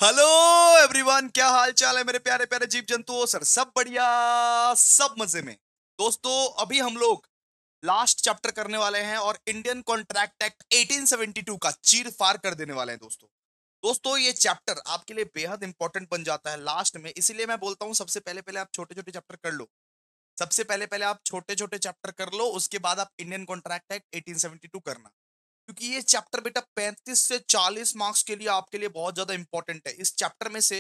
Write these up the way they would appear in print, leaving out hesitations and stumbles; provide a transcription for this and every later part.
Hello everyone, क्या हाल चाल है मेरे प्यारे प्यारे जीव जंतुओं। सर सब बढ़िया, सब मजे में। दोस्तों, अभी हम लोग लास्ट चैप्टर करने वाले हैं और इंडियन कॉन्ट्रैक्ट एक्ट 1872 का चीर फाड़ कर देने वाले हैं दोस्तों। दोस्तों, ये चैप्टर आपके लिए बेहद इंपॉर्टेंट बन जाता है लास्ट में, इसीलिए मैं बोलता हूं सबसे पहले पहले आप छोटे छोटे चैप्टर कर लो। सबसे पहले पहले आप छोटे छोटे चैप्टर कर लो, उसके बाद आप इंडियन कॉन्ट्रैक्ट एक्ट 1872 करना। क्योंकि ये चैप्टर बेटा 35 से 40 मार्क्स के लिए आपके लिए बहुत ज्यादा इंपॉर्टेंट है। इस चैप्टर में से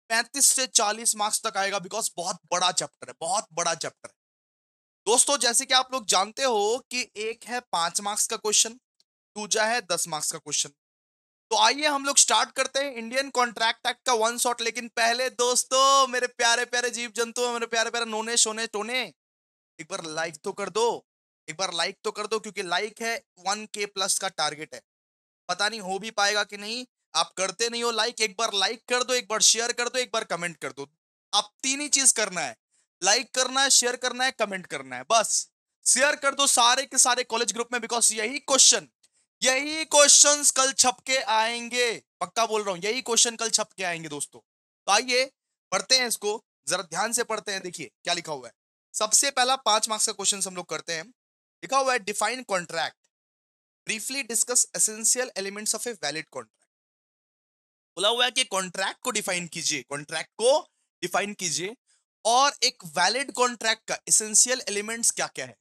35 से 40 मार्क्स तक आएगा, बिकॉज बहुत बड़ा चैप्टर है, बहुत बड़ा चैप्टर है। दोस्तों, जैसे कि आप लोग जानते हो कि एक है 5 मार्क्स का क्वेश्चन, दूसरा है 10 मार्क्स का क्वेश्चन। तो आइए हम लोग स्टार्ट करते हैं इंडियन कॉन्ट्रैक्ट एक्ट का वन शॉट। लेकिन पहले दोस्तों, मेरे प्यारे प्यारे जीव जंतु, मेरे प्यारे प्यारे नोने शोने टोने, एक बार लाइक तो कर दो। एक बार लाइक तो कर दो, क्योंकि लाइक है 1K प्लस का टारगेट है। पता नहीं हो भी पाएगा कि नहीं। आप करते नहीं हो लाइक। एक बार लाइक कर दो, एक बार शेयर कर दो, एक बार कमेंट कर दो। आप तीन ही चीज करना है। लाइक करना है, शेयर करना है, कमेंट करना है, बस। शेयर कर दो सारे के सारे कॉलेज ग्रुप में, बिकॉज यही क्वेश्चंस कल छप के आएंगे। पक्का बोल रहा हूं, यही क्वेश्चन कल छप के आएंगे दोस्तों। तो आइए पढ़ते हैं इसको, जरा ध्यान से पढ़ते हैं। देखिए क्या लिखा हुआ है। सबसे पहला 5 मार्क्स का क्वेश्चन हम लोग करते हैं। लिखा हुआ है define contract, briefly discuss essential elements of a valid contract. बोला हुआ है कि कॉन्ट्रैक्ट को डिफाइन कीजिए, कॉन्ट्रैक्ट को डिफाइन कीजिए, और एक वैलिड कॉन्ट्रैक्ट का एसेंशियल एलिमेंट्स क्या क्या है।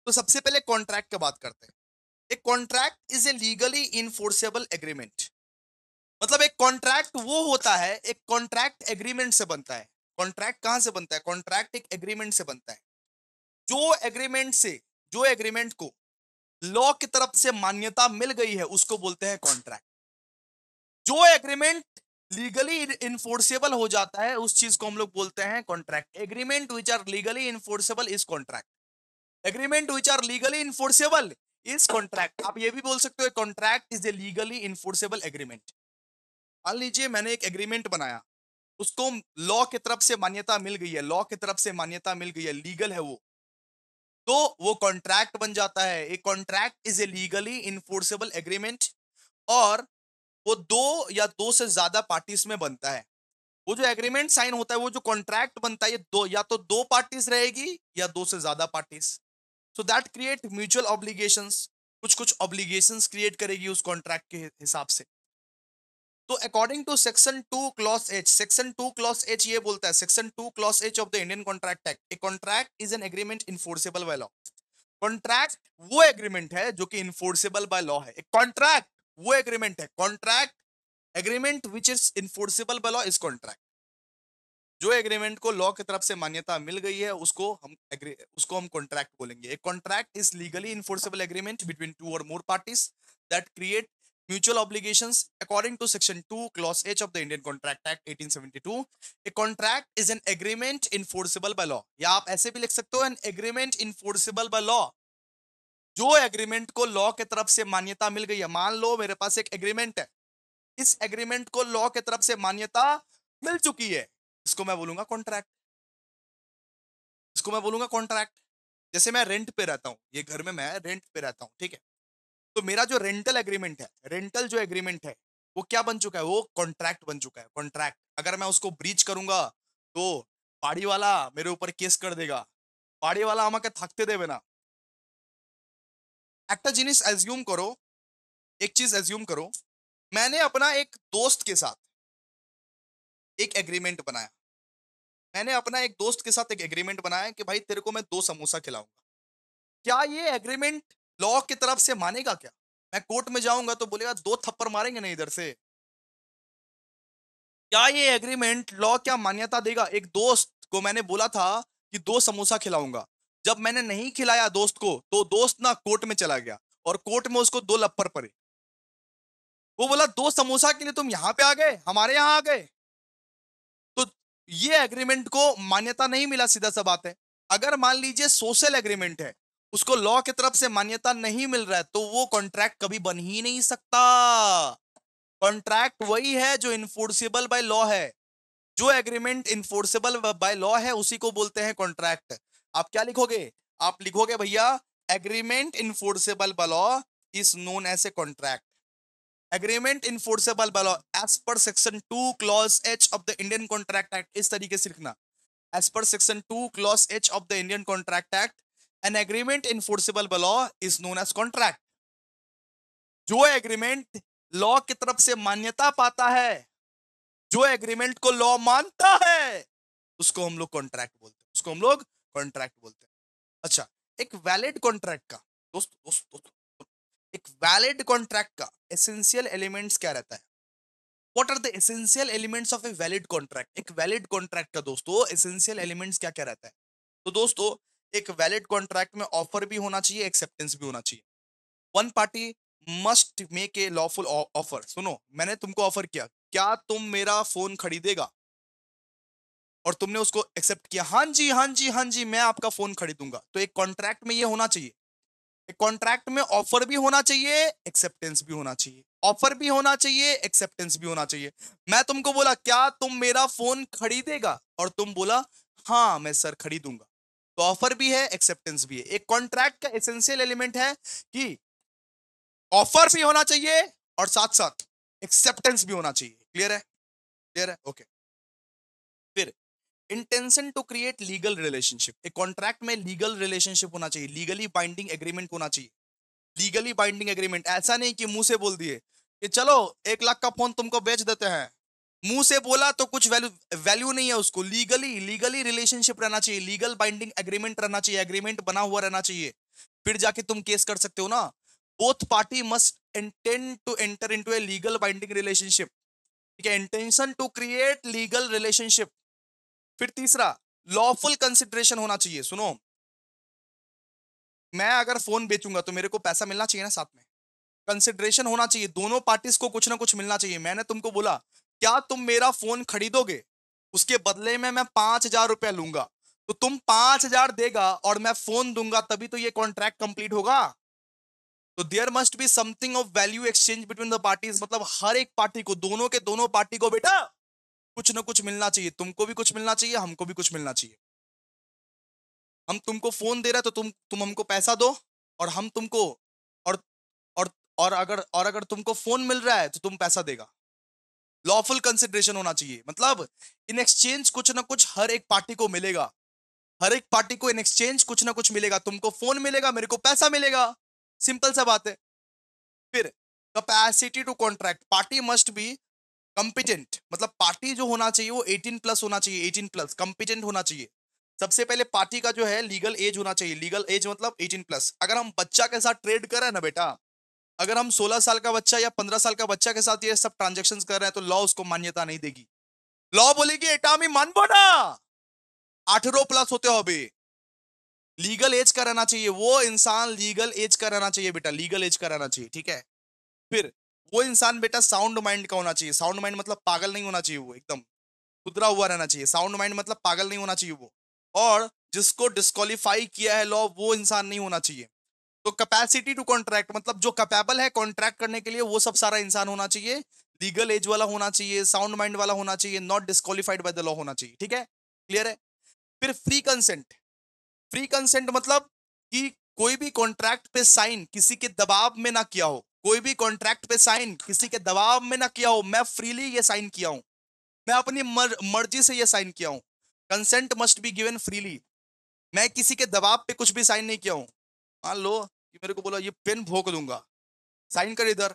तो सबसे पहले कॉन्ट्रैक्ट की बात करते हैं। एक contract is a legally enforceable agreement. मतलब एक कॉन्ट्रैक्ट वो होता है, एक कॉन्ट्रैक्ट एग्रीमेंट से बनता है। कॉन्ट्रैक्ट कहां से बनता है? कॉन्ट्रैक्ट एक एग्रीमेंट से बनता है। जो एग्रीमेंट से, जो एग्रीमेंट को लॉ की तरफ से मान्यता मिल गई है, उसको बोलते हैं कॉन्ट्रैक्ट। जो एग्रीमेंट लीगली इनफोर्सेबल हो जाता है, उस चीज को हम लोग बोलते हैं contract. Agreement which are legally enforceable is contract. Agreement which are legally enforceable is contract. आप ये भी बोल सकते हो contract is a legally enforceable agreement. मान लीजिए मैंने एक एग्रीमेंट बनाया, उसको लॉ की तरफ से मान्यता मिल गई है, लॉ की तरफ से मान्यता मिल गई है, लीगल है वो, तो वो कॉन्ट्रैक्ट बन जाता है। एक contract is a legally enforceable agreement, और वो दो या दो से ज्यादा पार्टीज में बनता है। वो जो एग्रीमेंट साइन होता है, वो जो कॉन्ट्रैक्ट बनता है, ये दो या तो दो पार्टीज रहेगी या दो से ज्यादा parties. So that create mutual obligations. कुछ कुछ ऑब्लिगेशंस क्रिएट करेगी उस कॉन्ट्रैक्ट के हिसाब से। तो according to section 2 clause H, section 2 clause H ये बोलता है, section 2 clause H of the Indian contract act, a contract is an agreement enforceable by law. Contract वो एग्रीमेंट है जो कि इन्फोर्सेबल बाय लॉ है। एक कॉन्ट्रैक्ट वो एग्रीमेंट है, contract agreement which is enforceable by law is contract. जो agreement को लॉ की तरफ से मान्यता मिल गई है, उसको हम कॉन्ट्रैक्ट बोलेंगे। एक contract is legally enforceable agreement between two or more parties that create mutual obligations according to section 2 clause h of the Indian Contract Act 1872. A contract is an agreement enforceable by law, या आप ऐसे भी लिख सकते हो an agreement enforceable by law। जो agreement को law के तरफ से मान्यता मिल गई है। मान लो मेरे पास एक एग्रीमेंट है, इस एग्रीमेंट को लॉ के तरफ से मान्यता मिल चुकी है, इसको मैं बोलूंगा कॉन्ट्रैक्ट। इसको मैं बोलूंगा कॉन्ट्रैक्ट। जैसे मैं रेंट पे रहता हूं, ये घर में मैं रेंट पे रहता हूं, ठीक है। तो मेरा जो रेंटल एग्रीमेंट है, रेंटल जो एग्रीमेंट है, वो क्या बन चुका है? वो कॉन्ट्रैक्ट बन चुका है, कॉन्ट्रैक्ट। अगर मैं उसको ब्रीच करूंगा तो पाड़ी वाला मेरे ऊपर केस कर देगा। पाड़ी वाला আমাকে থাকতে দেবে না। একটা জিনিস एज्यूम करो, एक चीज एज्यूम करो। मैंने अपना एक दोस्त के साथ एक एग्रीमेंट बनाया। मैंने अपना एक दोस्त के साथ एक एग्रीमेंट बनाया कि भाई तेरे को मैं 2 समोसा खिलाऊंगा। क्या ये एग्रीमेंट लॉ की तरफ से मानेगा क्या? मैं कोर्ट में जाऊंगा तो बोलेगा 2 थप्पड़ मारेंगे ना इधर से। क्या ये एग्रीमेंट लॉ क्या मान्यता देगा? एक दोस्त को मैंने बोला था कि 2 समोसा खिलाऊंगा, जब मैंने नहीं खिलाया दोस्त को, तो दोस्त ना कोर्ट में चला गया, और कोर्ट में उसको 2 लप्पर पड़े। वो बोला 2 समोसा के लिए तुम यहाँ पे आ गए, हमारे यहाँ आ गए। तो ये एग्रीमेंट को मान्यता नहीं मिला, सीधा सा बात है। अगर मान लीजिए सोशल एग्रीमेंट है, उसको लॉ की तरफ से मान्यता नहीं मिल रहा है, तो वो कॉन्ट्रैक्ट कभी बन ही नहीं सकता। कॉन्ट्रैक्ट वही है जो इन्फोर्सेबल बाय लॉ है। जो एग्रीमेंट इन्फोर्सेबल बाय लॉ है, उसी को बोलते हैं कॉन्ट्रैक्ट। आप क्या लिखोगे? आप लिखोगे भैया, agreement enforceable by law is known as a contract. Agreement enforceable by law, as per section 2 clause H of the Indian contract act, इस तरीके से लिखना, as per section 2 clause H of the Indian contract act an agreement enforceable by law is known as contract. जो agreement law की तरफ से मान्यता पाता है, जो एग्रीमेंट को लॉ मानता है, उसको हम लोग कॉन्ट्रैक्ट बोलते हैं, उसको हम लोग कॉन्ट्रैक्ट बोलते हैं। अच्छा, एक वैलिड कॉन्ट्रैक्ट का दोस्त एक वैलिड कॉन्ट्रैक्ट का एसेंशियल एलिमेंट्स क्या रहता है? What are the essential elements of a valid contract? एक वैलिड कॉन्ट्रैक्ट का दोस्तों एसेंशियल एलिमेंट्स क्या क्या रहता है? तो दोस्तों, एक वैलिड कॉन्ट्रैक्ट में ऑफर भी होना चाहिए, एक्सेप्टेंस भी होना चाहिए। One party must make a lawful offer. सुनो, मैंने तुमको ऑफर किया, क्या तुम मेरा फोन खरीदेगा? और तुमने उसको एक्सेप्ट किया, हाँ जी हाँ जी हाँ जी मैं आपका फोन खरीदूंगा। तो एक कॉन्ट्रैक्ट में ये होना चाहिए, एक कॉन्ट्रैक्ट में ऑफर भी होना चाहिए, एक्सेप्टेंस भी होना चाहिए। ऑफर भी होना चाहिए, एक्सेप्टेंस भी होना चाहिए। मैं तुमको बोला, क्या तुम मेरा फोन खरीदेगा? और तुम बोला हाँ मैं सर खरीदूंगा। तो ऑफर भी है, एक्सेप्टेंस भी है। एक कॉन्ट्रैक्ट का एसेंशियल एलिमेंट है कि ऑफर भी होना चाहिए और साथ साथ एक्सेप्टेंस भी होना चाहिए। क्लियर है? क्लियर है? ओके। फिर intention to create legal relationship. एक कॉन्ट्रैक्ट में लीगल रिलेशनशिप होना चाहिए, लीगली बाइंडिंग एग्रीमेंट होना चाहिए। लीगली बाइंडिंग एग्रीमेंट, ऐसा नहीं कि मुंह से बोल दिए कि चलो 1 लाख का फोन तुमको बेच देते हैं, मुंह से बोला तो कुछ वैल्यू वैल्यू नहीं है उसको। लीगली लीगली रिलेशनशिप रहना चाहिए, लीगल बाइंडिंग एग्रीमेंट रहना चाहिए, एग्रीमेंट बना हुआ रहना चाहिए, फिर जाके तुम केस कर सकते हो ना। Both party must intend to enter into a legal binding relationship. ठीक है, intention to create legal relationship. फिर तीसरा, लॉफुल कंसिडरेशन होना चाहिए। सुनो, मैं अगर फोन बेचूंगा तो मेरे को पैसा मिलना चाहिए ना, साथ में कंसिडरेशन होना चाहिए, दोनों पार्टीज को कुछ ना कुछ मिलना चाहिए। मैंने तुमको बोला, क्या तुम मेरा फोन खरीदोगे? उसके बदले में मैं 5,000 रुपया लूंगा, तो तुम 5,000 देगा और मैं फोन दूंगा, तभी तो ये कॉन्ट्रैक्ट कंप्लीट होगा। तो there must be something of value exchange between the parties, मतलब हर एक पार्टी को, दोनों के दोनों पार्टी को बेटा कुछ ना कुछ मिलना चाहिए। तुमको भी कुछ मिलना चाहिए, हमको भी कुछ मिलना चाहिए। हम तुमको फोन दे रहे हैं तो तुम हमको पैसा दो, और हम तुमको, और और और अगर तुमको फोन मिल रहा है तो तुम पैसा देगा। लॉफुल कंसिडरेशन होना चाहिए, मतलब इन एक्सचेंज कुछ ना कुछ हर एक पार्टी को मिलेगा, हर एक पार्टी को इन एक्सचेंज कुछ ना कुछ मिलेगा। तुमको फोन मिलेगा, मेरे को पैसा मिलेगा, सिंपल सा बात है। फिर capacity to contract, party must be competent, मतलब पार्टी जो होना चाहिए वो 18+ होना चाहिए, 18+। कंपिटेंट होना चाहिए। सबसे पहले पार्टी का जो है लीगल एज होना चाहिए, लीगल एज मतलब 18+। अगर हम बच्चा के साथ ट्रेड कर रहे हैं ना बेटा, अगर हम 16 साल का बच्चा या 15 साल का बच्चा के साथ ये सब ट्रांजेक्शन्स कर रहे हैं तो लॉ उसको मान्यता नहीं देगी। लॉ बोलेगी एटा मी मानबो ना, 18+ होते हो अभी। लीगल एज का रहना चाहिए, वो इंसान लीगल एज का रहना चाहिए बेटा, लीगल एज का रहना चाहिए। ठीक है। फिर वो इंसान बेटा साउंड माइंड का होना चाहिए। साउंड माइंड मतलब पागल नहीं होना चाहिए, वो एकदम सुधरा हुआ रहना चाहिए। साउंड माइंड मतलब पागल नहीं होना चाहिए वो। और जिसको डिस्क्वालीफाई किया है लॉ, वो इंसान नहीं होना चाहिए। तो कैपेसिटी टू कॉन्ट्रैक्ट मतलब जो कैपेबल है कॉन्ट्रैक्ट करने के लिए, वो सब सारा इंसान होना चाहिए। लीगल एज वाला होना चाहिए, साउंड माइंड वाला होना चाहिए, not disqualified bye the law होना चाहिए। ठीक है, क्लियर है? फिर फ्री कंसेंट। फ्री कंसेंट मतलब कि कोई भी कॉन्ट्रैक्ट पे साइन किसी के दबाव में ना किया हो, कोई भी कॉन्ट्रैक्ट पे साइन किसी के दबाव में ना किया हो, मैं फ्रीली ये साइन किया हूं, मैं अपनी मर्जी से ये साइन किया हूं। Consent must be given freely. मैं किसी के दबाव पे कुछ भी साइन नहीं किया हूं। मान लो कि मेरे को बोला ये पेन भोंक दूंगा, साइन कर इधर,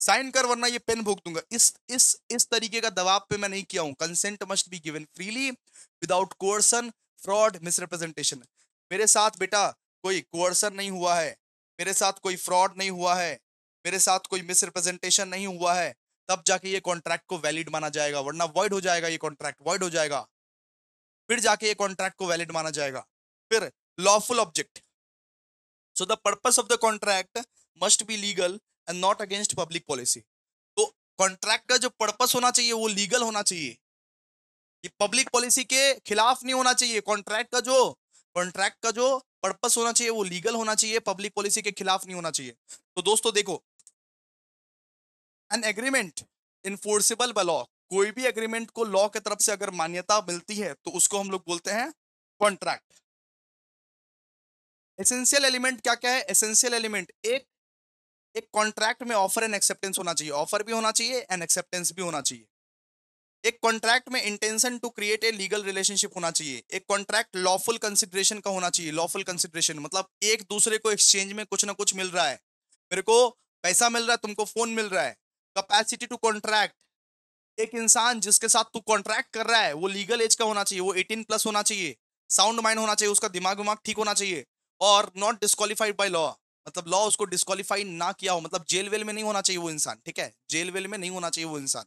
साइन कर वरना ये पेन भोंक दूंगा, इस तरीके का दबाव पे मैं नहीं किया हूं। Consent must be given freely without कोर्सन, fraud, misrepresentation. मेरे साथ बेटा कोई कोर्सन नहीं हुआ है, मेरे साथ कोई फ्रॉड नहीं हुआ है, मेरे साथ कोई मिसरिप्रेजेंटेशन नहीं हुआ है, तब जाके ये कॉन्ट्रैक्ट को वैलिड माना जाएगा, वरना वॉइड हो जाएगा, ये कॉन्ट्रैक्ट वॉइड हो जाएगा, फिर जाके ये कॉन्ट्रैक्ट को वैलिड माना जाएगा। फिर lawful object, so the purpose of the contract must be legal and not against public policy. तो कॉन्ट्रैक्ट का जो पर्पस होना चाहिए वो लीगल होना चाहिए, ये पब्लिक पॉलिसी के खिलाफ नहीं होना चाहिए। कॉन्ट्रैक्ट का जो पर्पस होना चाहिए वो लीगल होना चाहिए, पब्लिक पॉलिसी के खिलाफ नहीं होना चाहिए। तो दोस्तों देखो, N agreement enforceable by law, कोई भी एग्रीमेंट को लॉ की तरफ से अगर मान्यता मिलती है तो उसको हम लोग बोलते हैं कॉन्ट्रैक्ट। एसेंशियल एलिमेंट क्या क्या है? एसेंशियल एलिमेंट, एक एक कॉन्ट्रैक्ट में ऑफर एंड एक्सेप्टेंस होना चाहिए, ऑफर भी होना चाहिए एंड एक्सेप्टेंस भी होना चाहिए। एक कॉन्ट्रैक्ट में intention to create a legal relationship होना चाहिए। एक कॉन्ट्रैक्ट लॉफुल कंसिडरेशन का होना चाहिए। लॉफुल कंसिडरेशन मतलब एक दूसरे को एक्सचेंज में कुछ ना कुछ मिल रहा है, मेरे को पैसा मिल रहा है, तुमको फोन मिल रहा है। कैपेसिटी टू कॉन्ट्रैक्ट, एक इंसान जिसके साथ तू कॉन्ट्रैक्ट कर रहा है वो लीगल एज का होना चाहिए, वो 18 प्लस होना चाहिए, साउंड माइंड होना चाहिए, उसका दिमाग विमाग ठीक होना चाहिए, और नॉट डिस्क्वालीफाइड बाय लॉ, मतलब लॉ उसको डिस्क्वालीफाई ना किया हो, मतलब जेल वेल में नहीं होना चाहिए वो इंसान, ठीक है, जेल वेल में नहीं होना चाहिए वो इंसान।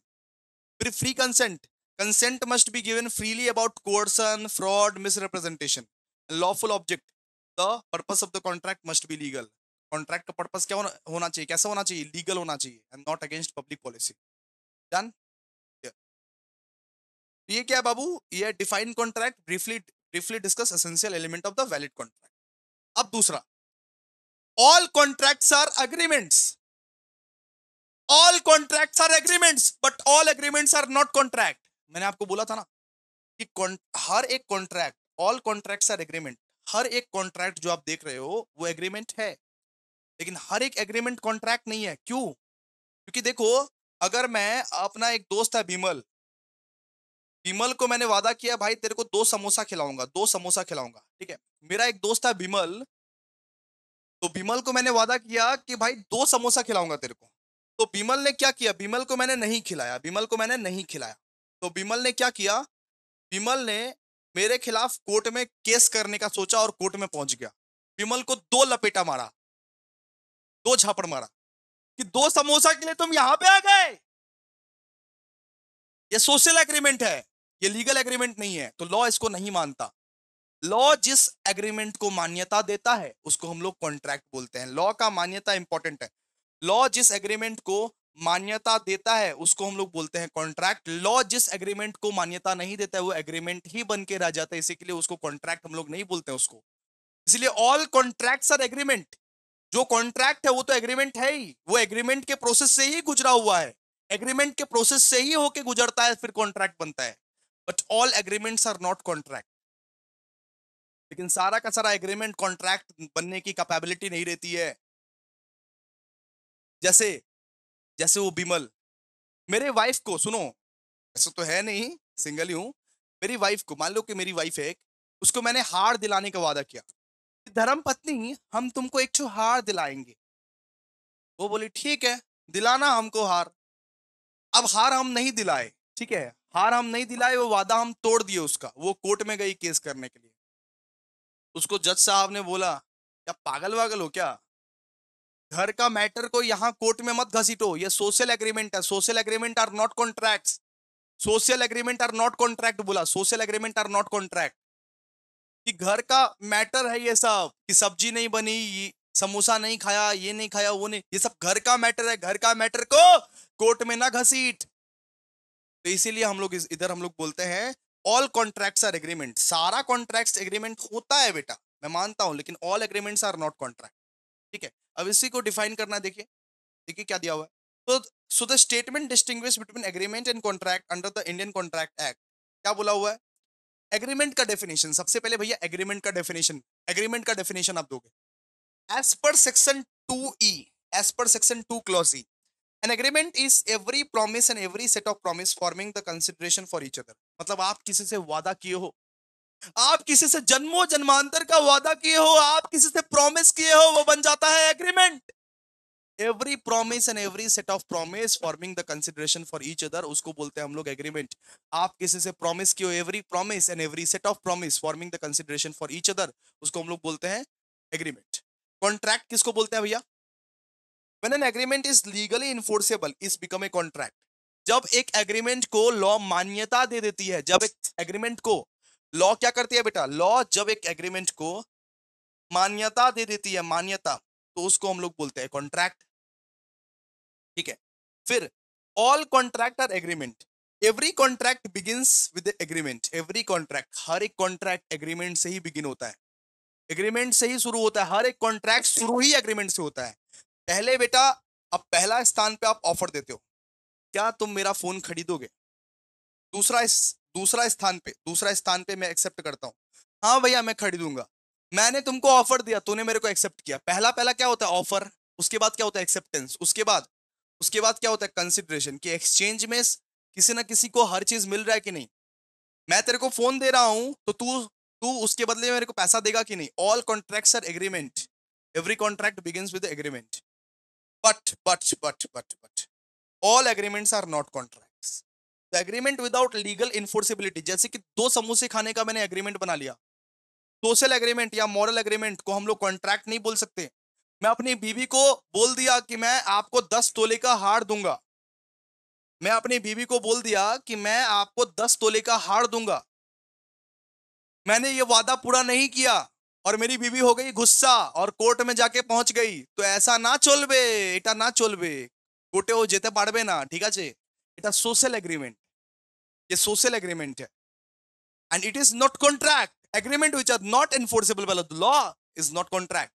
फिर free consent, consent must be given freely about coercion, fraud, misrepresentation. Lawful object, the purpose of the contract must be legal. Contract का पर्पस क्या होना चाहिए, कैसा होना चाहिए, लीगल होना चाहिए and not against public policy. Done. ये क्या है बाबू, ये define contract, briefly briefly discuss essential element of the valid contract. अब दूसरा, all contracts are agreements, all contracts are agreements but all agreements are not contract. मैंने आपको बोला था ना कि हर एक contract, all contracts are agreement, हर एक कॉन्ट्रैक्ट जो आप देख रहे हो वो एग्रीमेंट है, लेकिन हर एक एग्रीमेंट कॉन्ट्रैक्ट नहीं है। क्यों? क्योंकि देखो, अगर मैं, अपना एक दोस्त है विमल, विमल को मैंने वादा किया भाई तेरे को 2 समोसा खिलाऊंगा, 2 समोसा खिलाऊंगा, ठीक है, मेरा एक दोस्त है विमल, तो विमल को मैंने वादा किया कि भाई 2 समोसा खिलाऊंगा तेरे को। तो विमल ने क्या किया, विमल को मैंने नहीं खिलाया, विमल को मैंने नहीं खिलाया, तो विमल ने क्या किया, विमल ने मेरे खिलाफ कोर्ट में केस करने का सोचा और कोर्ट में पहुंच गया। विमल को 2 लपेटा मारा, 2 झापड़ मारा कि 2 समोसा के लिए तुम यहां पे आ गए। ये सोशल एग्रीमेंट है, ये लीगल एग्रीमेंट नहीं है, तो लॉ इसको नहीं मानता। लॉ जिस एग्रीमेंट को मान्यता देता है उसको हम लोग कॉन्ट्रैक्ट बोलते हैं। लॉ का मान्यता इंपॉर्टेंट है। लॉ जिस एग्रीमेंट को मान्यता देता है उसको हम लोग बोलते हैं कॉन्ट्रैक्ट। लॉ जिस एग्रीमेंट को मान्यता नहीं देता है वो एग्रीमेंट ही बन के रह जाता है, इसी के लिए उसको कॉन्ट्रैक्ट हम लोग नहीं बोलते हैं उसको। इसलिए ऑल कॉन्ट्रैक्ट्स आर एग्रीमेंट। जो कॉन्ट्रैक्ट है वो तो एग्रीमेंट है ही, वो एग्रीमेंट के प्रोसेस से ही गुजरा हुआ है, एग्रीमेंट के प्रोसेस से ही होके गुजरता है, फिर कॉन्ट्रैक्ट बनता है। But all agreements are not contract. लेकिन सारा का सारा एग्रीमेंट कॉन्ट्रैक्ट बनने की कैपेबिलिटी नहीं रहती है। जैसे जैसे वो बिमल, मेरे वाइफ को सुनो, ऐसा तो है नहीं, सिंगल ही हूं, मेरी वाइफ को, मान लो कि मेरी वाइफ है एक, उसको मैंने हार दिलाने का वादा किया, धर्म पत्नी हम तुमको एक ठो हार दिलाएंगे। वो बोली ठीक है, दिलाना हमको हार। अब हार हम नहीं दिलाए, ठीक है, हार हम नहीं दिलाए, वो वादा हम तोड़ दिए उसका, वो कोर्ट में गई केस करने के लिए। उसको जज साहब ने बोला क्या पागल वागल हो क्या, घर का मैटर को यहाँ कोर्ट में मत घसीटो, ये सोशल एग्रीमेंट है, social agreement are not contracts, social agreement are not contract बोला, social agreement are not contract. कि घर का मैटर है ये सब, कि सब्जी नहीं बनी, समोसा नहीं खाया, ये नहीं खाया, वो नहीं, ये सब घर का मैटर है, घर का मैटर को कोर्ट में ना घसीट। तो इसीलिए हम लोग इधर हम लोग बोलते हैं ऑल कॉन्ट्रैक्ट्स आर एग्रीमेंट। सारा कॉन्ट्रैक्ट्स एग्रीमेंट होता है बेटा, मैं मानता हूं, लेकिन all agreements are not contract, ठीक है। अब इसी को डिफाइन करना, देखिए देखिए क्या दिया हुआ है। तो so the statement distinguish between agreement and contract under the Indian contract act, क्या बोला हुआ है, एग्रीमेंट का डेफिनेशन, सबसे पहले भैया एग्रीमेंट का डेफिनेशन, एग्रीमेंट का डेफिनेशन आप दोगे, as per section 2E, as per section 2 clause E, an agreement is every promise and every set of promise forming the consideration for each other। मतलब आप किसी से वादा किए हो, आप किसी से जन्मों जन्मांतर का वादा किए हो, आप किसी से प्रॉमिस किए हो, वो बन जाता है agreement. Every promise and every set of promise forming the consideration for each other, उसको बोलते हैं हम लोग एग्रीमेंट। आप किसी से प्रॉमिस किए हो, every promise and every set of promise forming the consideration for each other, उसको हम लोग बोलते हैं एग्रीमेंट। कॉन्ट्रैक्ट किसको बोलते हैं भैया, when an agreement is legally enforceable is become a contract। जब एक एग्रीमेंट को लॉ मान्यता दे देती है, जब एक एग्रीमेंट को लॉ क्या करती है बेटा, लॉ जब एक एग्रीमेंट को मान्यता दे देती है, मान्यता, तो उसको हम लोग बोलते हैं कॉन्ट्रैक्ट, ठीक है। फिर all contract are agreement, every contract begins with agreement, every contract, हर एक कॉन्ट्रैक्ट एग्रीमेंट से ही बिगिन होता है, एग्रीमेंट से ही शुरू होता है, हर एक कॉन्ट्रैक्ट शुरू ही एग्रीमेंट से होता है। पहले बेटा, अब पहला स्थान पे आप ऑफर देते हो, क्या तुम मेरा फोन खरीदोगे, दूसरा स्थान पे मैं एक्सेप्ट करता हूं, हाँ भैया मैं खरीदूंगा, मैंने तुमको ऑफर दिया, तूने मेरे को एक्सेप्ट किया, पहला पहला क्या होता है, ऑफर, उसके बाद क्या होता है एक्सेप्टेंस, उसके बाद क्या होता है कंसिडरेशन, कि एक्सचेंज में किसी ना किसी को हर चीज मिल रहा है कि नहीं। मैं तेरे को फोन दे रहा हूं तो तू तू उसके बदले में मेरे को पैसा देगा कि नहीं। All contracts are agreement, every contract begins with agreement, but all agreements are not contracts. Agreement without legal enforceability, जैसे कि दो समोसे खाने का मैंने एग्रीमेंट बना लिया, सोशल एग्रीमेंट या मॉरल एग्रीमेंट को हम लोग कॉन्ट्रैक्ट नहीं बोल सकते। मैं अपनी बीवी को बोल दिया कि मैं आपको 10 तोले का हार दूंगा, मैं अपनी बीवी को बोल दिया कि मैं आपको 10 तोले का हार दूंगा, मैंने ये वादा पूरा नहीं किया और मेरी बीवी हो गई गुस्सा और कोर्ट में जाके पहुंच गई, तो ऐसा ना चलबे, এটা ना चलबे, कोर्टेও যেতে পারবে না, ঠিক আছে। এটা সোশ্যাল এগ্রিমেন্ট, ये सोशल एग्रीमेंट है, and it is not contract. Agreement which are not enforceable by the law is not contract.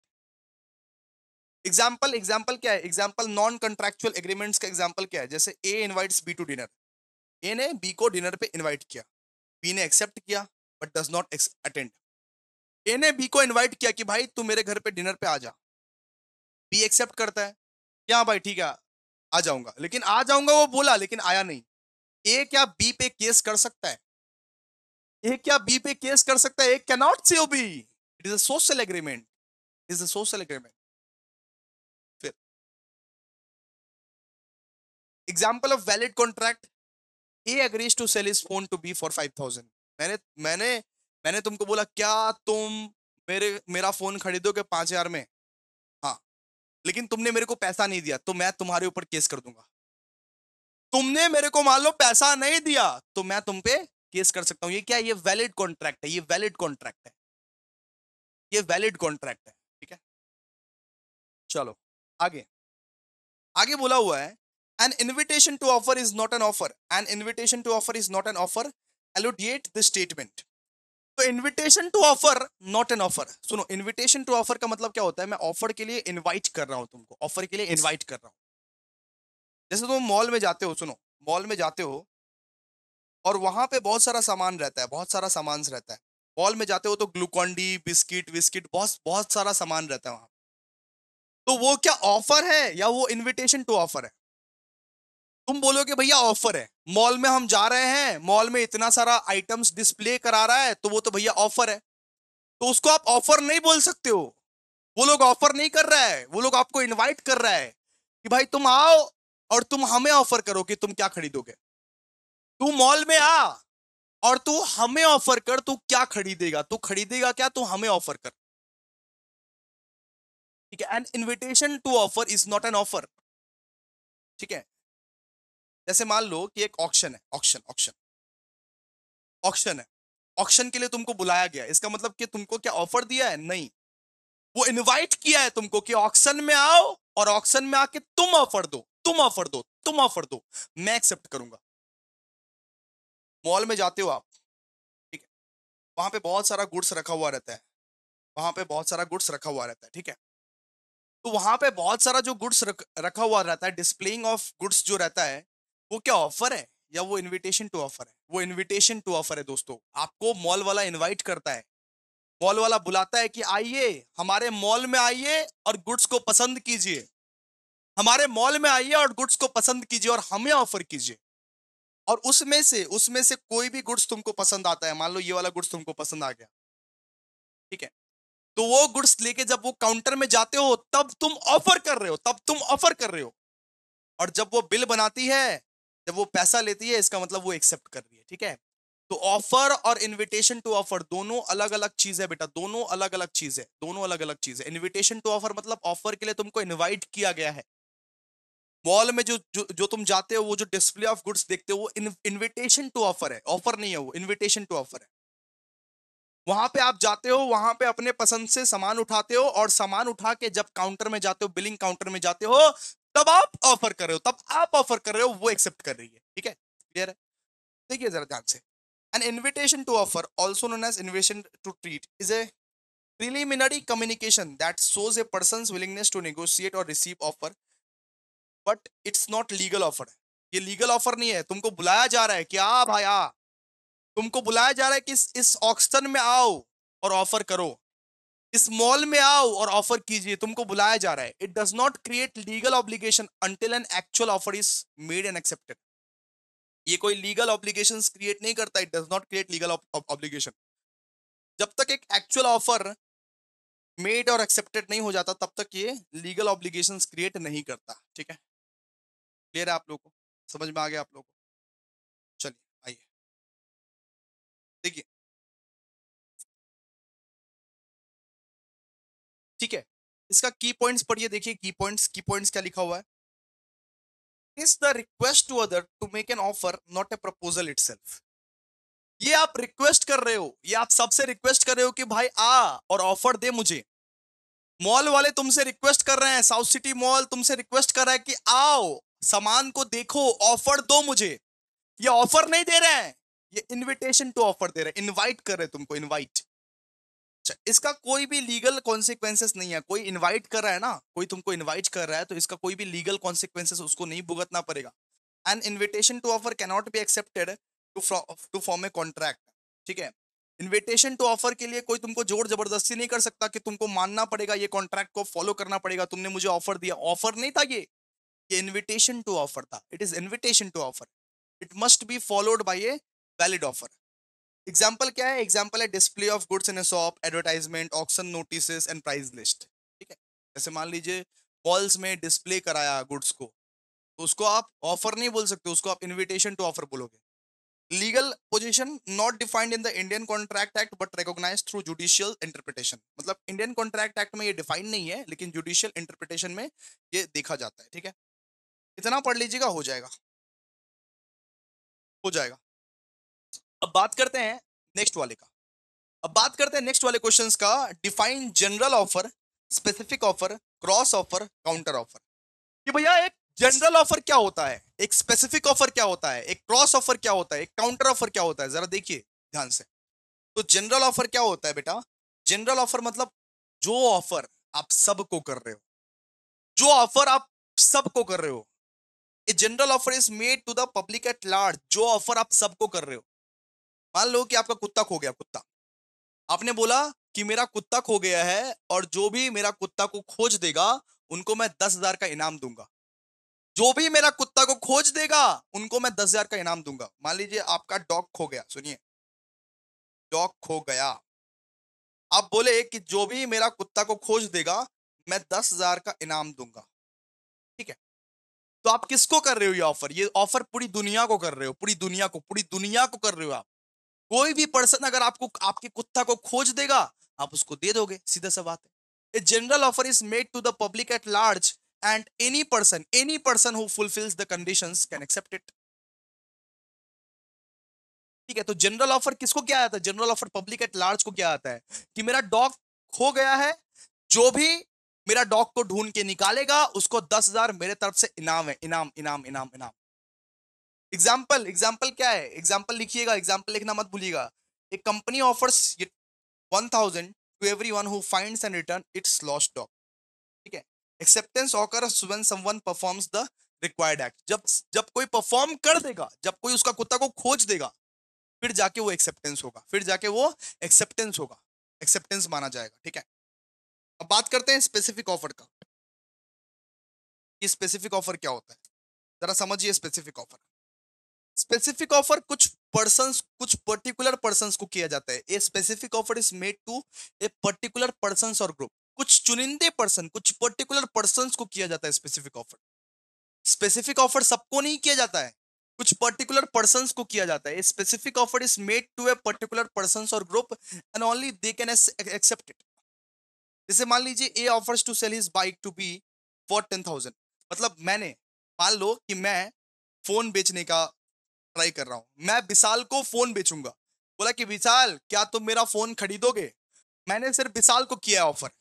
Example example क्या है, एग्जाम्पल नॉन कॉन्ट्रैक्चुअल एग्रीमेंट्स का एग्जाम्पल क्या है, जैसे A invites B to dinner, A ने B को dinner पे invite किया, बी ने एक्सेप्ट किया बट डज नॉट अटेंड। ए ने बी को इनवाइट किया कि भाई तू मेरे घर पे डिनर पे आ जा, बी एक्सेप्ट करता है, क्या भाई ठीक है आ जाऊंगा, लेकिन आ जाऊंगा वो बोला लेकिन आया नहीं। ए क्या बी पे केस कर सकता है, ए क्या बी पे केस कर सकता है, A can not sue B, it is a social agreement, is a social agreement. फिर example of valid contract, A agrees to sell his phone to B for 5,000। मैंने मैंने मैंने तुमको बोला क्या तुम मेरा फोन खरीदोगे 5,000 में, हाँ, लेकिन तुमने मेरे को पैसा नहीं दिया तो मैं तुम्हारे ऊपर केस कर दूंगा। तुमने मेरे को मान लो पैसा नहीं दिया तो मैं तुम पे केस कर सकता हूं। ये क्या है, ये वैलिड कॉन्ट्रैक्ट है, ये वैलिड कॉन्ट्रैक्ट है, ये वैलिड कॉन्ट्रैक्ट है, ठीक है। चलो आगे, आगे बोला हुआ है an invitation to offer is not an offer, an invitation to offer is not an offer, elucidate the statement. तो invitation to offer not an offer, सुनो इन्विटेशन टू ऑफर का मतलब क्या होता है, मैं ऑफर के लिए इनवाइट कर रहा हूं तुमको, ऑफर के लिए इनवाइट कर रहा हूं। जैसे तुम मॉल में जाते हो, सुनो मॉल में जाते हो और वहां पे बहुत सारा सामान रहता है, बहुत सारा सामान रहता है। मॉल में जाते हो तो ग्लूकॉन डी बिस्किट विस्किट बहुत बहुत सारा सामान रहता है वहां। तो वो क्या ऑफर है या वो इनविटेशन टू ऑफर है। तुम बोलोगे भैया ऑफर है, मॉल में हम जा रहे हैं, मॉल में इतना सारा आइटम्स डिस्प्ले करा रहा है तो वो तो भैया ऑफर है, तो उसको आप ऑफर नहीं बोल सकते हो। वो लोग ऑफर नहीं कर रहा है, वो लोग आपको इनवाइट कर रहा है कि भाई तुम आओ और तुम हमें ऑफर करो कि तुम क्या खरीदोगे। तू मॉल में आ और तू हमें ऑफर कर, तू क्या खरीदेगा, तू खरीदेगा क्या, तू हमें ऑफर कर, ठीक है। An invitation to offer is not an offer, ठीक है। जैसे मान लो कि एक ऑक्शन है, ऑक्शन ऑक्शन ऑक्शन है, ऑक्शन के लिए तुमको बुलाया गया, इसका मतलब कि तुमको क्या ऑफर दिया है, नहीं, वो इनवाइट किया है तुमको कि ऑक्शन में आओ और ऑक्शन में आके तुम ऑफर दो, तुम ऑफर दो, तुम ऑफर दो, मैं एक्सेप्ट करूंगा। मॉल में जाते हो आप, ठीक है, वहां पे बहुत सारा गुड्स रखा हुआ रहता है, वहां पे बहुत सारा गुड्स रखा हुआ रहता है, ठीक है। तो वहां पे बहुत सारा जो गुड्स रखा हुआ रहता है, डिस्प्लेइंग ऑफ गुड्स जो रहता है, वो क्या ऑफर है या वो इनविटेशन टू ऑफर है, वो इनविटेशन टू ऑफर है दोस्तों। आपको मॉल वाला इनवाइट करता है, मॉल वाला बुलाता है कि आइए हमारे मॉल में आइए और गुड्स को पसंद कीजिए, हमारे मॉल में आइए और गुड्स को पसंद कीजिए और हमें ऑफर कीजिए। और उसमें से कोई भी गुड्स तुमको पसंद आता है, मान लो ये वाला गुड्स तुमको पसंद आ गया, ठीक है, तो वो गुड्स लेके जब वो काउंटर में जाते हो तब तुम ऑफर कर रहे हो, तब तुम ऑफर कर रहे हो। और जब वो बिल बनाती है, जब वो पैसा लेती है, इसका मतलब वो एक्सेप्ट कर रही है, ठीक है। तो ऑफर और इनविटेशन टू ऑफर दोनों अलग अलग चीज है बेटा, दोनों अलग अलग चीज है, दोनों अलग अलग चीज है। इनविटेशन टू ऑफर मतलब ऑफर के लिए तुमको इनवाइट किया गया है। मॉल में जो तुम जाते हो, वो जो डिस्प्ले ऑफ गुड्स देखते हो, वो इनविटेशन टू ऑफर है, ऑफर नहीं है, वो इनविटेशन टू ऑफर है। वहां पे आप जाते हो, वहां पे अपने पसंद से सामान उठाते हो और सामान उठा के जब काउंटर में जाते हो, बिलिंग काउंटर में जाते हो, तब आप ऑफर कर रहे हो, तब आप ऑफर कर रहे हो, वो एक्सेप्ट कर रही है, ठीक है, क्लियर है। देखिए जरा ध्यान से, an invitation to offer also known as invitation to treat is a preliminary communication that shows a person's willingness to negotiate or receive offer, but it's not legal offer। ये लीगल ऑफर नहीं है, तुमको बुलाया जा रहा है कि आ भाई आ, तुमको बुलाया जा रहा है कि इस ऑक्शन में आओ और ऑफर करो, इस मॉल में आओ और ऑफर कीजिए, तुमको बुलाया जा रहा है। It does not create legal obligation until an actual offer is made and accepted. ये कोई लीगल ऑब्लिगेशंस क्रिएट नहीं करता, it does not create legal obligation. जब तक एक एक्चुअल ऑफर मेड और एक्सेप्टेड नहीं हो जाता तब तक ये लीगल ऑब्लिगेशंस क्रिएट नहीं करता। ठीक है, क्लियर है आप लोगों को, समझ में आ गया आप लोगों को? चलिए आइए देखिए। ठीक है, इसका की पॉइंट्स पढ़िए, देखिए की पॉइंट्स क्या लिखा हुआ है। Is the request to other to make an offer not a proposal itself. ये आप रिक्वेस्ट कर रहे हो, ये आप सबसे रिक्वेस्ट कर रहे हो कि भाई आ और ऑफर दे मुझे। मॉल वाले तुमसे रिक्वेस्ट कर रहे हैं, साउथ सिटी मॉल तुमसे रिक्वेस्ट कर रहा है कि आओ, सामान को देखो, ऑफर दो मुझे। ये ऑफर नहीं दे रहे हैं, ये इनविटेशन टू ऑफर दे रहे हैं, इनवाइट कर रहे हैं तुमको, इनवाइट। अच्छा, इसका कोई भी लीगल कॉन्सिक्वेंसेस नहीं है। कोई इनवाइट कर रहा है ना, कोई तुमको इनवाइट कर रहा है, तो इसका कोई भी लीगल कॉन्सिक्वेंसेस उसको नहीं भुगतना पड़ेगा। An invitation to offer can not be accepted to form a contract. ठीक है, इनविटेशन टू ऑफर के लिए कोई तुमको जोर जबरदस्ती नहीं कर सकता कि तुमको मानना पड़ेगा, ये कॉन्ट्रैक्ट को फॉलो करना पड़ेगा, तुमने मुझे ऑफर दिया। ऑफर नहीं था ये इनविटेशन टू ऑफर था। It is invitation to offer, it must be followed by a valid offer. Example क्या है? एग्जाम्पल है display of goods in a shop, advertisement, auction notices and price list. ठीक है, जैसे मान लीजिए मॉल्स में डिस्प्ले कराया गुड्स को, तो उसको आप ऑफर नहीं बोल सकते, उसको आप इनविटेशन टू ऑफर बोलोगे। Legal position not defined in the Indian contract Act but recognised through judicial interpretation. मतलब इंडियन कॉन्ट्रैक्ट एक्ट में ये डिफाइन नहीं है, लेकिन जुडिशियल इंटरप्रिटेशन में ये देखा जाता है। ठीक है, इतना पढ़ लीजिएगा, हो जाएगा, हो जाएगा। अब बात करते हैं नेक्स्ट वाले का। अब बात करते हैं नेक्स्ट वाले क्वेश्चंस का। Define general offer, specific offer, cross offer, counter offer. कि भैया एक जनरल ऑफर क्या होता है, एक स्पेसिफिक ऑफर क्या होता है, एक क्रॉस ऑफर क्या होता है, एक काउंटर ऑफर क्या होता है, जरा देखिए ध्यान से। तो जनरल ऑफर क्या होता है बेटा? जनरल ऑफर मतलब जो ऑफर आप सबको कर रहे हो, जो ऑफर आप सबको कर रहे हो। A general offer is made to the public at large. जो ऑफर आप सबको कर रहे हो, मान लो कि आपका कुत्ता खो गया, कुत्ता, आपने बोला कि मेरा कुत्ता खो गया है और जो भी मेरा कुत्ता को खोज देगा उनको मैं 10,000 का इनाम दूंगा। जो भी मेरा कुत्ता को खोज देगा उनको मैं 10,000 का इनाम दूंगा। मान लीजिए आपका डॉग खो गया, सुनिए, डॉग खो गया। आप बोले कि जो भी मेरा कुत्ता को खोज देगा मैं 10,000 का इनाम दूंगा। ठीक है, तो आप किसको कर रहे हो ये ऑफर? ये ऑफर पूरी दुनिया को कर रहे हो, पूरी दुनिया को, पूरी दुनिया को कर रहे हो आप। कोई भी पर्सन अगर आपको आपके कुत्ता को खोज देगा आप उसको दे दोगे, सीधा सा बात है। A general offer is made to the public at large and any person who fulfils the conditions can accept it. ठीक है, तो जनरल ऑफर किसको क्या आता है? General offer public at large को क्या आता है कि मेरा डॉग खो गया है, जो भी मेरा डॉग को ढूंढ के निकालेगा उसको 10,000 मेरे तरफ से इनाम है, इनाम इनाम इनाम इनाम। एग्जाम्पल, एग्जाम्पल क्या है? एग्जाम्पल लिखिएगा, एग्जाम्पल लिखना मत भूलिएगा। एक company offers 1,000 to everyone who finds and return its lost dog। ठीक है, acceptance occurs when someone performs the required act। जब जब कोई परफॉर्म कर देगा, जब कोई उसका कुत्ता को खोज देगा, फिर जाके वो एक्सेप्टेंस होगा, फिर जाके वो एक्सेप्टेंस होगा, एक्सेप्टेंस माना जाएगा। ठीक है, अब बात करते हैं स्पेसिफिक ऑफर का। कि स्पेसिफिक ऑफर क्या होता है, जरा समझिए स्पेसिफिक ऑफर। स्पेसिफिक ऑफर कुछ पर्संस, कुछ पर्टिकुलर पर्संस को किया जाता है। A specific offer is made to a particular persons और ग्रुप। कुछ चुनिंदे पर्सन, कुछ पर्टिकुलर पर्संस को किया जाता है स्पेसिफिक ऑफर। स्पेसिफिक ऑफर सबको नहीं किया जाता है, कुछ पर्टिकुलर पर्संस को किया जाता है। Specific offer is made to a particular persons और group and only they can accept it. जैसे मान लीजिए A offers to sell his bike to B for 10,000। मतलब मैंने, मान लो कि मैं फोन बेचने का ट्राई कर रहा हूं, मैं विशाल को फोन बेचूंगा। बोला कि विशाल क्या तुम मेरा फोन खरीदोगे? मैंने सिर्फ विशाल को किया ऑफर।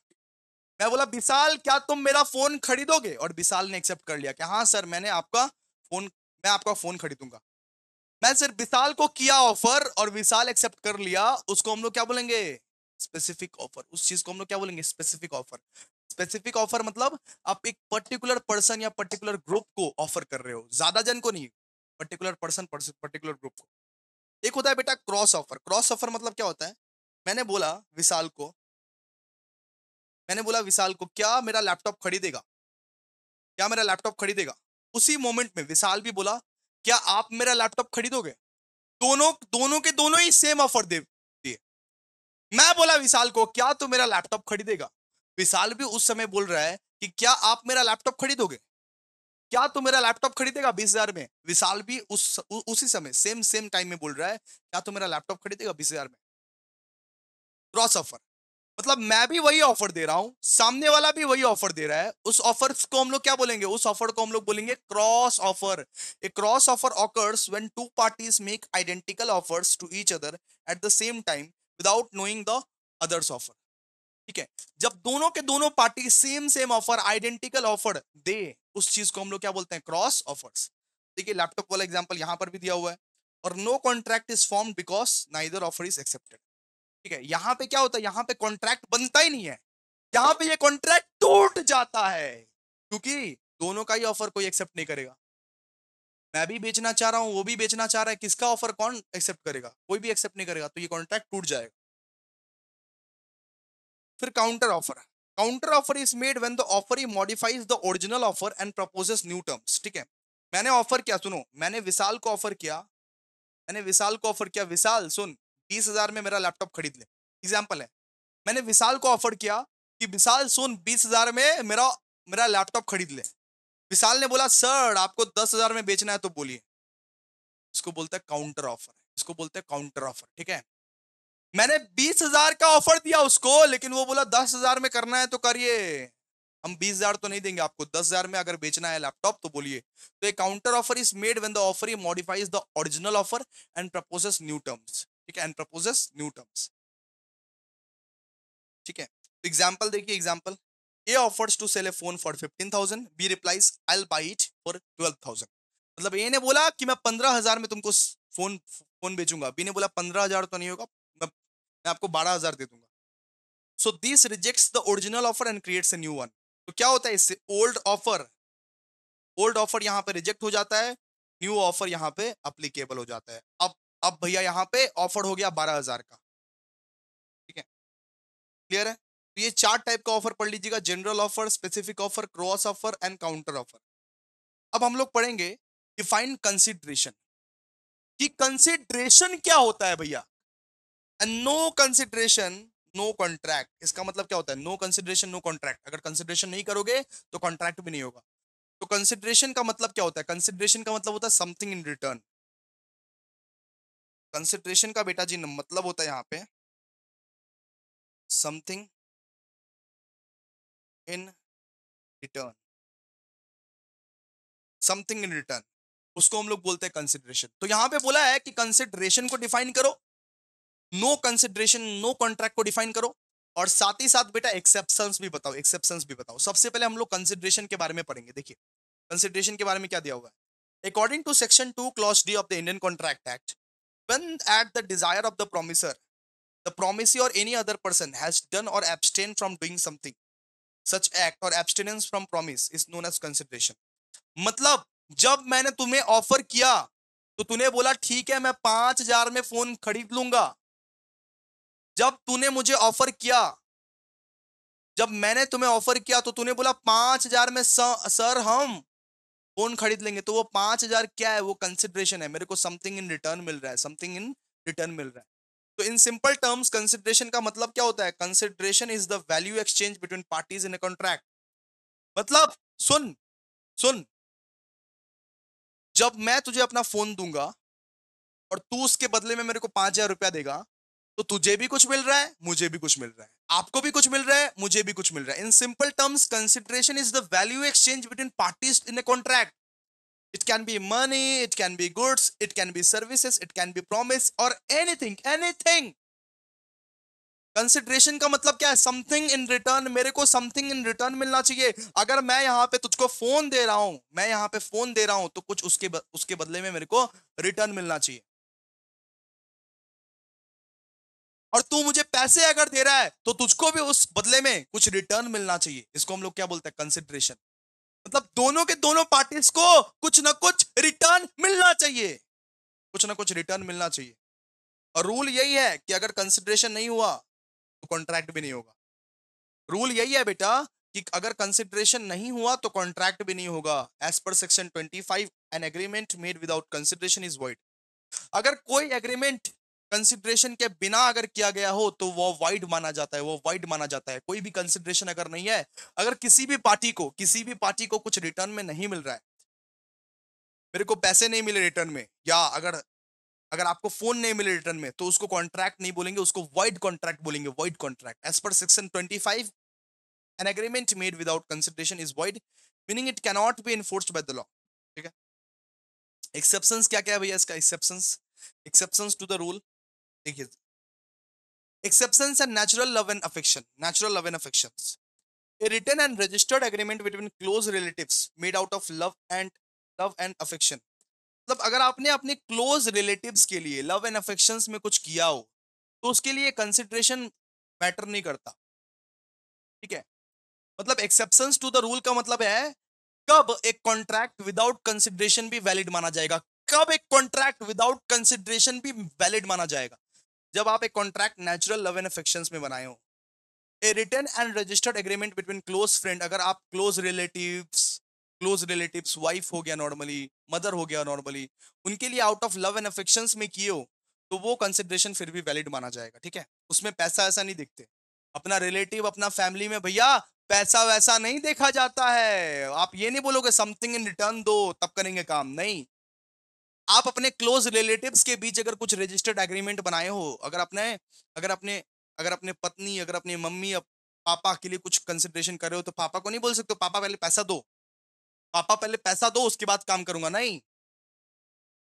मैं बोला विशाल क्या तुम मेरा फोन खरीदोगे, और विशाल ने एक्सेप्ट कर लिया कि हाँ सर मैंने आपका फोन, मैं आपका फोन खरीदूंगा। मैं सिर्फ विशाल को किया ऑफर और विशाल एक्सेप्ट कर लिया, उसको हम लोग क्या बोलेंगे? Specific offer. उस चीज को हम लोग क्या बोलेंगे? Specific offer. स्पेसिफिक ऑफर मतलब आप एक पर्टिकुलर पर्सन या पर्टिकुलर ग्रुप को ऑफर कर रहे हो, ज्यादा जन को नहीं, पर्टिकुलर पर्सन, पर्टिकुलर ग्रुप को। एक होता है बेटा क्रॉस ऑफर। क्रॉस ऑफर मतलब क्या होता है? मैंने बोला विशाल को मैंने बोला विशाल को, क्या मेरा लैपटॉप खरीदेगा, क्या मेरा लैपटॉप खरीदेगा। उसी मोमेंट में विशाल भी बोला, क्या आप मेरा लैपटॉप खरीदोगे। दोनों दोनों के दोनों ही सेम ऑफर दे दिए। मैं बोला विशाल को, क्या तू मेरा लैपटॉप खरीदेगा। विशाल भी उस समय बोल रहा है कि क्या आप मेरा लैपटॉप खरीदोगे, क्या तू मेरा लैपटॉप खरीदेगा 20,000 में। विशाल भी उसी समय सेम सेम टाइम में बोल रहा है, क्या तू मेरा लैपटॉप खरीदेगा 20,000 में। क्रॉस ऑफर, मतलब मैं भी वही ऑफर दे रहा हूं, सामने वाला भी वही ऑफर दे रहा है। उस ऑफर को हम लोग क्या बोलेंगे, उस ऑफर को हम लोग बोलेंगे cross offer. A cross offer occurs when two parties make identical offers to each other at the same time without knowing the others offer. ठीक है, जब दोनों के दोनों party same same offer, identical offer दे, उस चीज को हम लोग क्या बोलते हैं, क्रॉस ऑफर्स। देखिए लैपटॉप वाला एग्जांपल यहां पर भी दिया हुआ है। और no contract is formed because neither offer is accepted. ठीक है, यहां पे क्या होता है, यहां पे कॉन्ट्रैक्ट बनता ही नहीं है, यहां पे ये कॉन्ट्रैक्ट टूट जाता है, क्योंकि दोनों का ही ऑफर कोई एक्सेप्ट नहीं करेगा। मैं भी बेचना चाह रहा हूं, वो भी बेचना चाह रहा है, किसका ऑफर कौन एक्सेप्ट करेगा, कोई भी एक्सेप्ट नहीं करेगा, तो ये कॉन्ट्रैक्ट टूट जाएगा। फिर counter offer, counter offer is made when the offer modifies the original offer and proposes new terms. ठीक है, मैंने ऑफर किया, सुनो, मैंने विशाल को ऑफर किया, मैंने विशाल को ऑफर किया, विशाल सुन, 20,000 में मेरा लैपटॉप खरीद ले, एग्जाम्पल है। मैंने विशाल को ऑफर किया कि विशाल सुन, 20,000 में मेरा मेरा लैपटॉप खरीद ले। विशाल ने बोला सर आपको 10,000 में बेचना है तो बोलिए। इसको बोलते हैं काउंटर ऑफर, इसको बोलते हैं काउंटर ऑफर। ठीक है, मैंने 20,000 का ऑफर दिया उसको, लेकिन वो बोला 10,000 में करना है तो करिए, हम 20,000 तो नहीं देंगे आपको, 10,000 में अगर बेचना है लैपटॉप तो बोलिए। तो एक counter offer is made when the offer modifies the original offer and proposes new terms. ठीक है, एंड प्रपोजेस न्यू टर्म्स। ठीक है, तो एग्जांपल देखिए, example A offers to sell a phone for 15,000, B replies I will buy it for 12,000। मतलब ए ने बोला कि मैं 15,000 में तुमको फोन फोन बेचूंगा, बी ने बोला 15,000 तो नहीं होगा, मैं आपको 12,000 दे दूंगा। So this rejects the original offer and creates a new one. तो क्या होता है इससे, ओल्ड ऑफर यहां पे रिजेक्ट हो जाता है, न्यू ऑफर यहां पे अप्लीकेबल हो जाता है। अब भैया यहां पे ऑफर हो गया 12,000 का। ठीक है, क्लियर है। तो ये 4 टाइप का ऑफर पढ़ लीजिएगा, general offer, specific offer, cross offer and counter offer. अब हम लोग पढ़ेंगे डिफाइन कंसिडरेशन, कि कंसिडरेशन क्या होता है भैया। नो कंसिडरेशन नो कॉन्ट्रैक्ट, इसका मतलब क्या होता है, नो कंसिडरेशन नो कॉन्ट्रैक्ट। अगर कंसिडरेशन नहीं करोगे तो कॉन्ट्रैक्ट भी नहीं होगा। तो कंसिडरेशन का मतलब क्या होता है, कंसिडरेशन का मतलब होता है समथिंग इन रिटर्न। कंसिडरेशन का बेटा जी मतलब होता है यहाँ पे something in return, something in return, उसको हम लोग बोलते हैं कंसिडरेशन। तो यहां पे बोला है कि कंसिडरेशन को डिफाइन करो, नो कंसिडरेशन नो कॉन्ट्रैक्ट को डिफाइन करो, और साथ ही साथ बेटा एक्सेप्शंस भी बताओ, एक्सेप्शंस भी बताओ। सबसे पहले हम लोग कंसिडरेशन के बारे में पढ़ेंगे। देखिए कंसिडरेशन के बारे में क्या दिया हुआ है, according to section 2 clause D of the Indian contract Act, when at the desire of the promiser, the promisee or any other person has done or abstained from doing something, such act or abstinence from promise is known as consideration। मतलब जब मैंने तुम्हें offer किया तो तूने बोला ठीक है मैं 5,000 में फोन खरीद लूंगा। जब तूने मुझे ऑफर किया, जब मैंने तुम्हें ऑफर किया तो तूने बोला 5,000 में सर हम फोन खरीद लेंगे, तो वो 5,000 क्या है, वो कंसिडरेशन है, मेरे को समथिंग इन रिटर्न मिल रहा है, समथिंग इन रिटर्न मिल रहा है। तो इन सिंपल टर्म्स कंसिडरेशन का मतलब क्या होता है, consideration is the value exchange between parties in a contract. मतलब सुन सुन, जब मैं तुझे अपना फोन दूंगा और तू उसके बदले में मेरे को 5,000 रुपया देगा, तो तुझे भी कुछ मिल रहा है, मुझे भी कुछ मिल रहा है, आपको भी कुछ मिल रहा है, मुझे भी कुछ मिल रहा है। In simple terms consideration is the value exchange between parties in a contract. It can be money, it can be goods, it can be services, it can be promise or anything, anything। Consideration का मतलब क्या है, something in return, मेरे को something in return मिलना चाहिए। अगर मैं यहाँ पे तुझको फोन दे रहा हूं, मैं यहाँ पे फोन दे रहा हूं, तो कुछ उसके बदले में मेरे को रिटर्न मिलना चाहिए। और तू मुझे पैसे अगर दे रहा है तो तुझको भी उस बदले में कुछ रिटर्न मिलना चाहिए। इसको हम लोग क्या बोलते हैं, कंसिडरेशन। मतलब दोनों के दोनों पार्टीज को कुछ ना कुछ रिटर्न मिलना चाहिए, कुछ ना कुछ रिटर्न मिलना चाहिए। और रूल यही है कि अगर कंसिडरेशन नहीं हुआ तो कॉन्ट्रैक्ट भी नहीं होगा। रूल यही है बेटा कि अगर कंसिडरेशन नहीं हुआ तो कॉन्ट्रैक्ट भी नहीं होगा। As per section 25 an agreement made without consideration is void. अगर कोई एग्रीमेंट कंसिडरेशन के बिना अगर किया गया हो तो वो वाइड माना जाता है, वो वाइड माना जाता है। कोई भी कंसिडरेशन अगर नहीं है, अगर किसी भी पार्टी को कुछ रिटर्न में नहीं मिल रहा है, मेरे को पैसे नहीं मिले रिटर्न में, या अगर अगर आपको फोन नहीं मिले रिटर्न में, तो उसको कॉन्ट्रैक्ट नहीं बोलेंगे, उसको वाइड कॉन्ट्रैक्ट बोलेंगे, void contract. As per section 25 an agreement made without consideration is void, meaning it cannot be enforced by the law. ठीक है। एक्सेप्शंस क्या क्या है भैया इसका? एक्सेप्शंस टू द रूल, देखिए, exceptions and natural love and affections, a written and registered agreement between close relatives made out of love and affection। मतलब अगर आपने अपने क्लोज रिलेटिव्स के लिए लव एंड अफेक्शंस में कुछ किया हो, तो उसके लिए कंसिडरेशन मैटर नहीं करता। ठीक है। मतलब एक्सेप्शंस टू द रूल का मतलब है, कब एक कॉन्ट्रैक्ट विदाउट कंसिडरेशन भी वैलिड माना जाएगा। कब एक कॉन्ट्रैक्ट विदाउट कंसिडरेशन भी वैलिड माना जाएगा? जब आप एक contract natural love and affections में बनाए हो। A written and registered agreement between close friend, अगर आप क्लोज रिलेटिव्स वाइफ हो गया नॉर्मली, मदर हो गया नॉर्मली, उनके लिए out of love and affections में किए हो, तो वो कंसिडरेशन फिर भी वैलिड माना जाएगा। ठीक है। उसमें पैसा ऐसा नहीं देखते। अपना रिलेटिव, अपना फैमिली में भैया पैसा वैसा नहीं देखा जाता है। आप ये नहीं बोलोगे समथिंग इन रिटर्न दो तब करेंगे काम, नहीं। आप अपने क्लोज रिलेटिव्स के बीच अगर कुछ रजिस्टर्ड एग्रीमेंट बनाए हो, अगर अपने अगर अपने पत्नी, अगर अपनी मम्मी, पापा के लिए कुछ कंसिडरेशन कर रहे हो, तो पापा को नहीं बोल सकते हो पापा पहले पैसा दो, पापा पहले पैसा दो उसके बाद काम करूंगा, नहीं।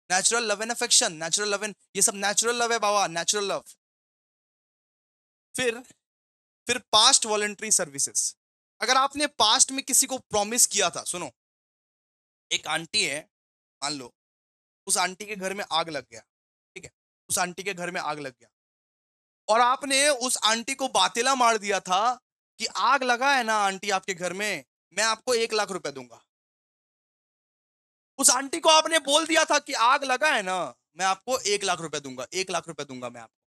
Natural love and affection, natural love and, ये सब नेचुरल लव है बाबा, नेचुरल लव। फिर फिर पास्ट वॉलंटरी सर्विसेज, अगर आपने पास्ट में किसी को प्रॉमिस किया था, सुनो, एक आंटी है, मान लो उस आंटी के घर में आग लग गया। ठीक है। उस आंटी के घर में आग लग गया और आपने उस आंटी को बातेला मार दिया था कि आग लगा है ना आंटी आपके घर में, मैं आपको 1 लाख रुपए दूंगा। उस आंटी को आपने बोल दिया था कि आग लगा है ना, मैं आपको 1 लाख रुपए दूंगा, 1 लाख रुपए दूंगा मैं आपको।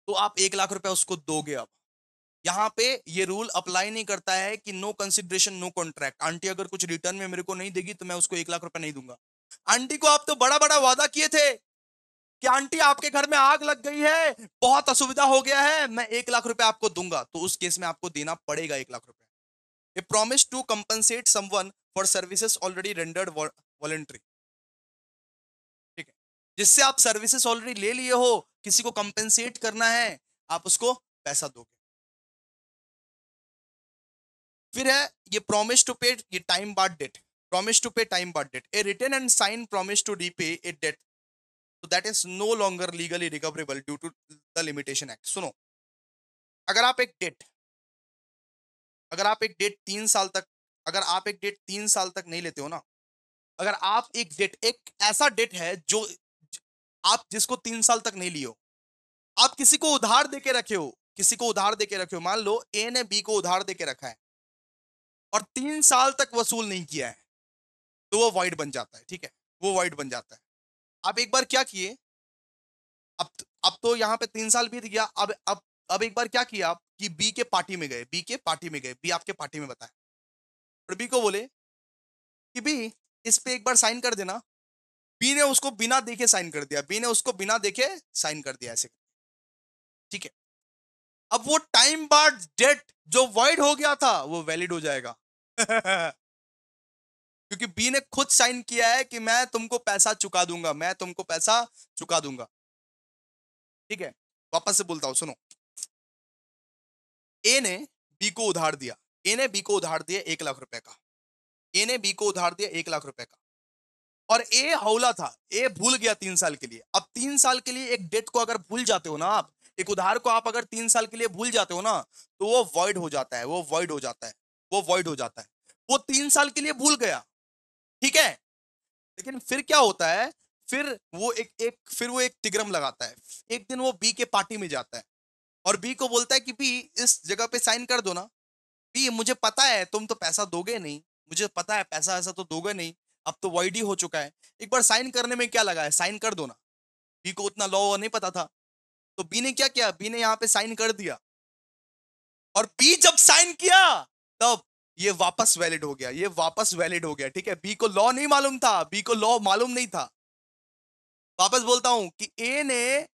तो आप 1 लाख रुपए उसको दोगे। अब यहाँ पे ये रूल अप्लाई नहीं करता है कि नो कंसिडरेशन नो कॉन्ट्रैक्ट, आंटी अगर कुछ रिटर्न में मेरे को नहीं देगी तो मैं उसको 1 लाख रुपए नहीं दूंगा। आंटी को आप तो बड़ा बड़ा वादा किए थे कि आंटी आपके घर में आग लग गई है, बहुत असुविधा हो गया है, मैं 1 लाख रुपए आपको दूंगा, तो उस केस में आपको देना पड़ेगा 1 लाख रुपए। A promise to compensate someone for services already rendered voluntary. ठीक है। जिससे आप सर्विसेज ऑलरेडी ले लिए हो, किसी को कंपनसेट करना है, आप उसको पैसा दोगे। फिर है ये प्रॉमिस टू पे, ये time barred debt, promise to pay time barred debt, a written and sign promise to repay a debt so that is no longer legally recoverable due to the limitation act। सुनो, अगर आप एक date अगर आप एक date 3 साल तक अगर आप एक डेट 3 साल तक नहीं लेते हो ना, अगर आप एक ऐसा डेट है जो आप जिसको 3 साल तक नहीं लियो, आप किसी को उधार देके रखे हो, मान लो ए ने बी को उधार देके रखा है और 3 साल तक वसूल नहीं किया है, तो वो वाइड बन जाता है। ठीक है। वो वाइड बन जाता है। आप एक बार क्या किए, अब तो यहाँ पे 3 साल बीत गया, अब एक बार क्या किया आप कि बी आपके पार्टी में बताया और बी को बोले कि बी इस पे एक बार साइन कर देना। बी ने उसको बिना देखे साइन कर दिया, ऐसे। ठीक है। अब वो टाइम बार्ड डेट जो वाइड हो गया था वो वैलिड हो जाएगा क्योंकि बी ने खुद साइन किया है कि मैं तुमको पैसा चुका दूंगा, ठीक है। वापस से बोलता हूं, सुनो, ए ने बी को उधार दिया, 1 लाख रुपए का, ए ने बी को उधार दिया 1 लाख रुपए का, और ए हौला था, ए भूल गया 3 साल के लिए। अब 3 साल के लिए एक डेट को अगर भूल जाते हो ना आप, एक उधार को आप अगर 3 साल के लिए भूल जाते हो ना, तो वो वॉइड हो जाता है, वो 3 साल के लिए भूल गया। ठीक है। लेकिन फिर क्या होता है, फिर वो एक तिगरम लगाता है। एक दिन वो बी के पार्टी में जाता है और बी को बोलता है कि बी इस जगह पे साइन कर दो ना। बी मुझे पता है तुम तो पैसा दोगे नहीं, मुझे पता है पैसा ऐसा तो दोगे नहीं, अब तो वाइड ही हो चुका है, एक बार साइन करने में क्या लगा है, साइन कर दो ना। बी को उतना लॉ नहीं पता था, तो बी ने क्या किया, बी ने यहाँ पे साइन कर दिया। और बी जब साइन किया तब ये वापस वैलिड हो गया, ये वापस वैलिड हो गया। ठीक है, बी को लॉ नहीं मालूम था, बी को लॉ मालूम नहीं था। वापस बोलता हूं कि ए ने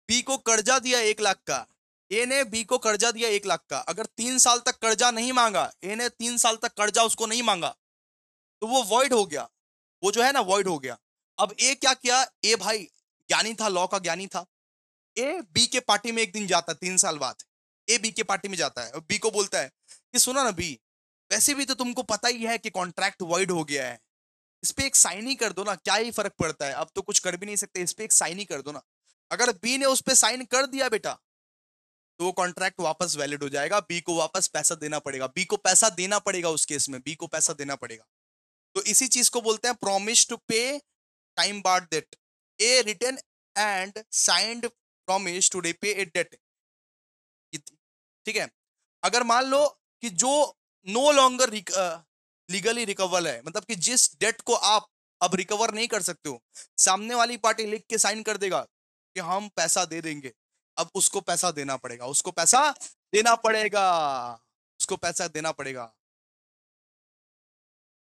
बी को कर्जा दिया 1 लाख का, ए ने बी को कर्जा दिया 1 लाख का। अगर 3 साल तक कर्जा नहीं मांगा, ए ने 3 साल तक कर्जा उसको नहीं मांगा, तो वो वॉइड हो गया, वो जो है ना वॉइड हो गया। अब ए क्या किया, ए भाई ज्ञानी था, लॉ का ज्ञानी था। ए बी के पार्टी में एक दिन जाता है 3 साल बाद, ए बी के पार्टी में जाता है और बी को बोलता है कि सुनो ना बी, वैसे भी तो तुमको पता ही है कि कॉन्ट्रैक्ट वॉइड हो गया है, इस पे एक साइन ही कर दो ना, क्या ही फर्क पड़ता है, अब तो कुछ कर भी नहीं सकते, इस पे एक साइन ही कर दो ना। अगर बी ने उस पे साइन कर दिया बेटा, तो वो कॉन्ट्रैक्ट वापस वैलिड हो जाएगा, बी को वापस पैसा देना पड़ेगा, बी को पैसा देना पड़ेगा, उस केस में बी को पैसा देना पड़ेगा। तो इसी चीज को बोलते हैं promise to pay time barred debt. A written and signed promise to repay a debt. ठीक है, अगर मान लो कि जो नो लॉन्गर लीगली रिकवर है, मतलब कि जिस डेट को आप अब रिकवर नहीं कर सकते हो, सामने वाली पार्टी लिख के साइन कर देगा कि हम पैसा दे देंगे, अब उसको पैसा देना पड़ेगा, उसको पैसा देना पड़ेगा, उसको पैसा देना पड़ेगा।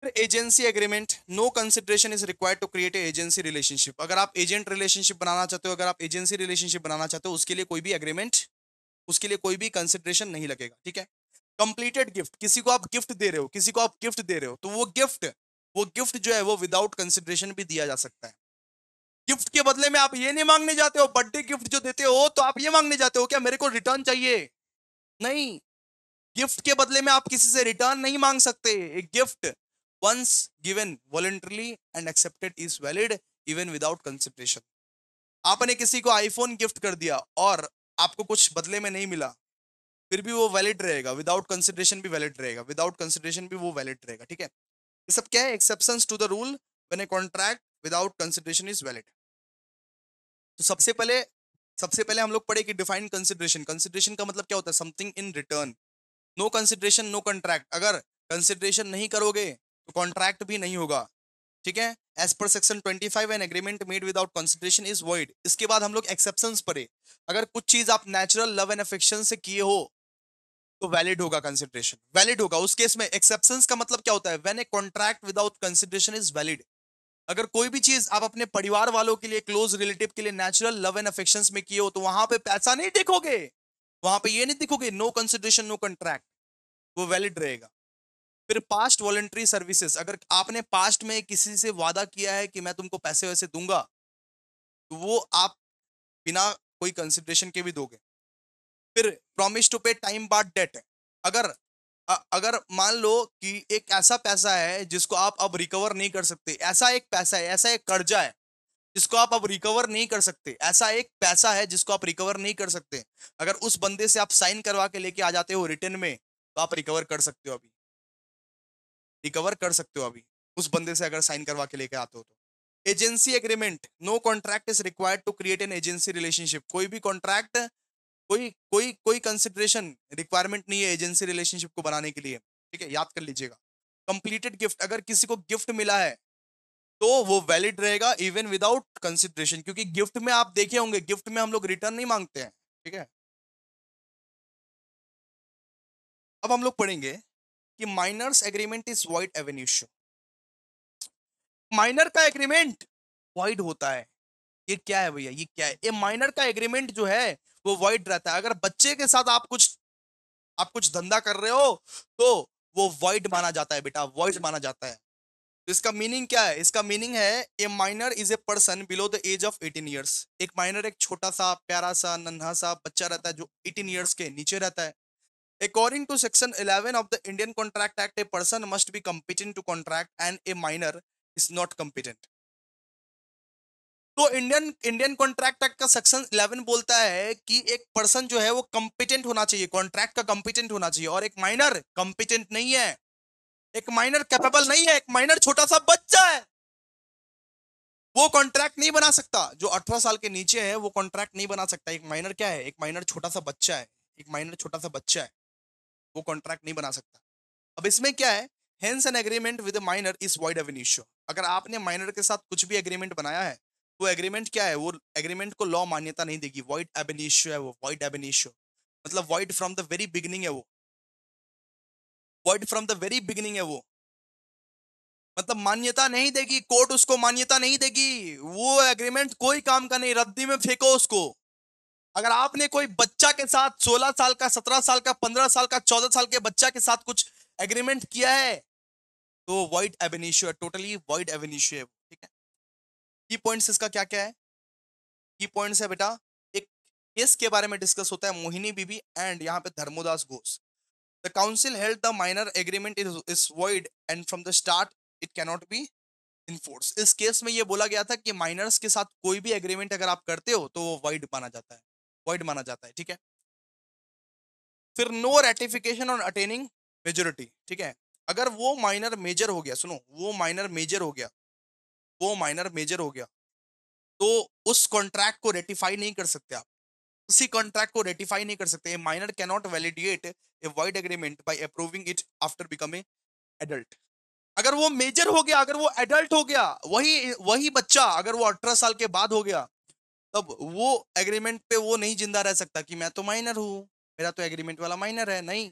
Agency agreement, no consideration is required to create agency relationship. अगर आप एजेंट रिलेशनशिप बनाना चाहते हो, अगर आप एजेंसी रिलेशनशिप बनाना चाहते हो, उसके लिए कोई भी एग्रीमेंट, उसके लिए कोई भी कंसिडरेशन नहीं लगेगा। ठीक है, कंप्लीटेड गिफ्ट, किसी को आप गिफ्ट दे रहे हो, किसी को आप गिफ्ट दे रहे हो, तो वो गिफ्ट जो है वो विदाउट कंसिडरेशन भी दिया जा सकता है। गिफ्ट के बदले में आप ये नहीं मांगने जाते हो, बर्थडे गिफ्ट जो देते हो तो आप ये मांगने जाते हो क्या मेरे को रिटर्न चाहिए, नहीं। गिफ्ट के बदले में आप किसी से रिटर्न नहीं मांग सकते। एक gift once given voluntarily and accepted is valid even without consideration. आपने किसी को आईफोन गिफ्ट कर दिया और आपको कुछ बदले में नहीं मिला, फिर भी वो वैलिड रहेगा, विदाउट कंसिडरेशन भी वैलिड रहेगा, विदाउट कंसिडरेशन भी वो वैलिड रहेगा। ठीक है, ये सब क्या है, exceptions to the rule when a contract without consideration is valid. तो सबसे पहले हम लोग पढ़े कि डिफाइन कंसिडरेशन। कंसिडरेशन का मतलब क्या होता है, something in return. No consideration no contract, अगर कंसिडरेशन नहीं करोगे तो कॉन्ट्रैक्ट भी नहीं होगा। ठीक है, as per section 25 an agreement made without consideration is void. इसके बाद हम लोग एक्सेप्शंस पढ़े, अगर कुछ चीज आप नेचुरल लव एंड अफेक्शन से किए हो तो वैलिड होगा, कंसिडरेशन वैलिड होगा। उस केस में एक्सेप्शंस का मतलब क्या होता है, when a contract without consideration is valid. अगर कोई भी चीज आप अपने परिवार वालों के लिए, क्लोज रिलेटिव के लिए नेचुरल लव एंड अफेक्शंस में किए हो, तो वहां पे पैसा नहीं देखोगे, वहां पे ये नहीं दिखोगे नो कंसिडरेशन नो कॉन्ट्रैक्ट, वो वैलिड रहेगा। फिर पास्ट वॉलंटरी सर्विसेज, अगर आपने पास्ट में किसी से वादा किया है कि मैं तुमको पैसे वैसे दूंगा, तो वो आप बिना कोई कंसिडरेशन के भी दोगे। फिर promise to pay time barred date, अगर अगर मान लो कि एक ऐसा पैसा है जिसको आप अब रिकवर नहीं कर सकते, ऐसा एक पैसा है, ऐसा एक कर्जा है जिसको आप अब रिकवर नहीं कर सकते, ऐसा एक पैसा है जिसको आप रिकवर नहीं कर सकते, अगर उस बंदे से आप साइन करवा के लेके आ जाते हो रिटर्न में, तो आप रिकवर कर सकते हो, अभी रिकवर कर सकते हो अभी, उस बंदे से अगर साइन करवा के लेके आते हो तो। Agency agreement, no contract is required to create an agency relationship. कोई भी कॉन्ट्रैक्ट, कोई कोई कोई कंसिडरेशन रिक्वायरमेंट नहीं है एजेंसी रिलेशनशिप को बनाने के लिए। ठीक है, याद कर लीजिएगा। कंप्लीटेड गिफ्ट, अगर किसी को गिफ्ट मिला है तो वो वैलिड रहेगा इवन विदाउट कंसिडरेशन, क्योंकि गिफ्ट में आप देखे होंगे, गिफ्ट में हम लोग रिटर्न नहीं मांगते हैं। ठीक है, अब हम लोग पढ़ेंगे कि माइनर्स एग्रीमेंट इज वॉइड एवेन्यूश। माइनर का एग्रीमेंट वॉइड होता है, ये क्या है भैया, ये क्या है, ये माइनर का एग्रीमेंट जो है वो वॉइड रहता है। अगर बच्चे के साथ आप कुछ धंधा कर रहे हो तो वो वॉइड माना जाता है बेटा, वॉइड माना जाता है। तो इसका मीनिंग क्या है, इसका मीनिंग है a minor is a person below the age of 18 years. एक माइनर एक छोटा सा प्यारा सा नन्हा सा बच्चा रहता है जो 18 ईयर्स के नीचे रहता है। According to section 11 of the Indian contract act, a person must be competent to contract and a minor is not competent। तो इंडियन इंडियन कॉन्ट्रैक्ट एक्ट का सेक्शन 11 बोलता है कि एक पर्सन जो है वो कंपिटेंट होना चाहिए, कॉन्ट्रैक्ट का कंपिटेंट होना चाहिए, और एक माइनर कंपिटेंट नहीं है, एक माइनर कैपेबल नहीं है, एक माइनर छोटा सा बच्चा है, वो कॉन्ट्रैक्ट नहीं बना सकता। जो 18 साल के नीचे है वो कॉन्ट्रैक्ट नहीं बना सकता। एक माइनर क्या है, एक माइनर छोटा सा बच्चा है, एक माइनर छोटा सा बच्चा है, वो कॉन्ट्रैक्ट नहीं बना सकता। अब इसमें क्या है, hence an agreement with minor is void ab initio. अगर आपने माइनर के साथ कुछ भी एग्रीमेंट बनाया है, वो एग्रीमेंट क्या है, वो एग्रीमेंट को लॉ मान्यता नहीं देगी, वॉइड एब इनिशियो है वो, वॉइड एब इनिशियो। मतलब void from the very beginning है वो, void from the very beginning है वो, मतलब मान्यता नहीं देगी कोर्ट, उसको मान्यता नहीं देगी, वो एग्रीमेंट कोई काम का नहीं, रद्दी में फेंको उसको। अगर आपने कोई बच्चा के साथ 16 साल का, 17 साल का, 15 साल का, 14 साल के बच्चा के साथ कुछ एग्रीमेंट किया है तो वॉइड एब इनिशियो है, टोटली वॉइड एब इनिशियो है, ठीक है। की पॉइंट्स इसका क्या क्या है? की पॉइंट्स है बेटा, एक केस के बारे में डिस्कस होता है, मोहिनी बीबी एंड यहाँ पे Dharmodas Ghosh. The council held the minor agreement is void and from the start it cannot B enforce. इस केस में ये बोला गया था कि माइनर्स के साथ कोई भी एग्रीमेंट अगर आप करते हो तो वो वॉइड माना जाता है, वॉइड माना जाता है, ठीक है। फिर no ratification on attaining majority, ठीक है। अगर वो माइनर मेजर हो गया, सुनो, वो माइनर मेजर हो गया, वो माइनर मेजर हो गया तो उस कॉन्ट्रैक्ट को रेटिफाई नहीं कर सकते आप, उसी कॉन्ट्रैक्ट को रेटिफाई नहीं कर सकते। Minor can not validate a void agreement by approving it after becoming adult. अगर वो मेजर हो गया, अगर वो एडल्ट हो गया, वही वही बच्चा अगर वो 18 साल के बाद हो गया, तब वो एग्रीमेंट पे वो नहीं जिंदा रह सकता कि मैं तो माइनर हूं, मेरा तो एग्रीमेंट वाला माइनर है, नहीं।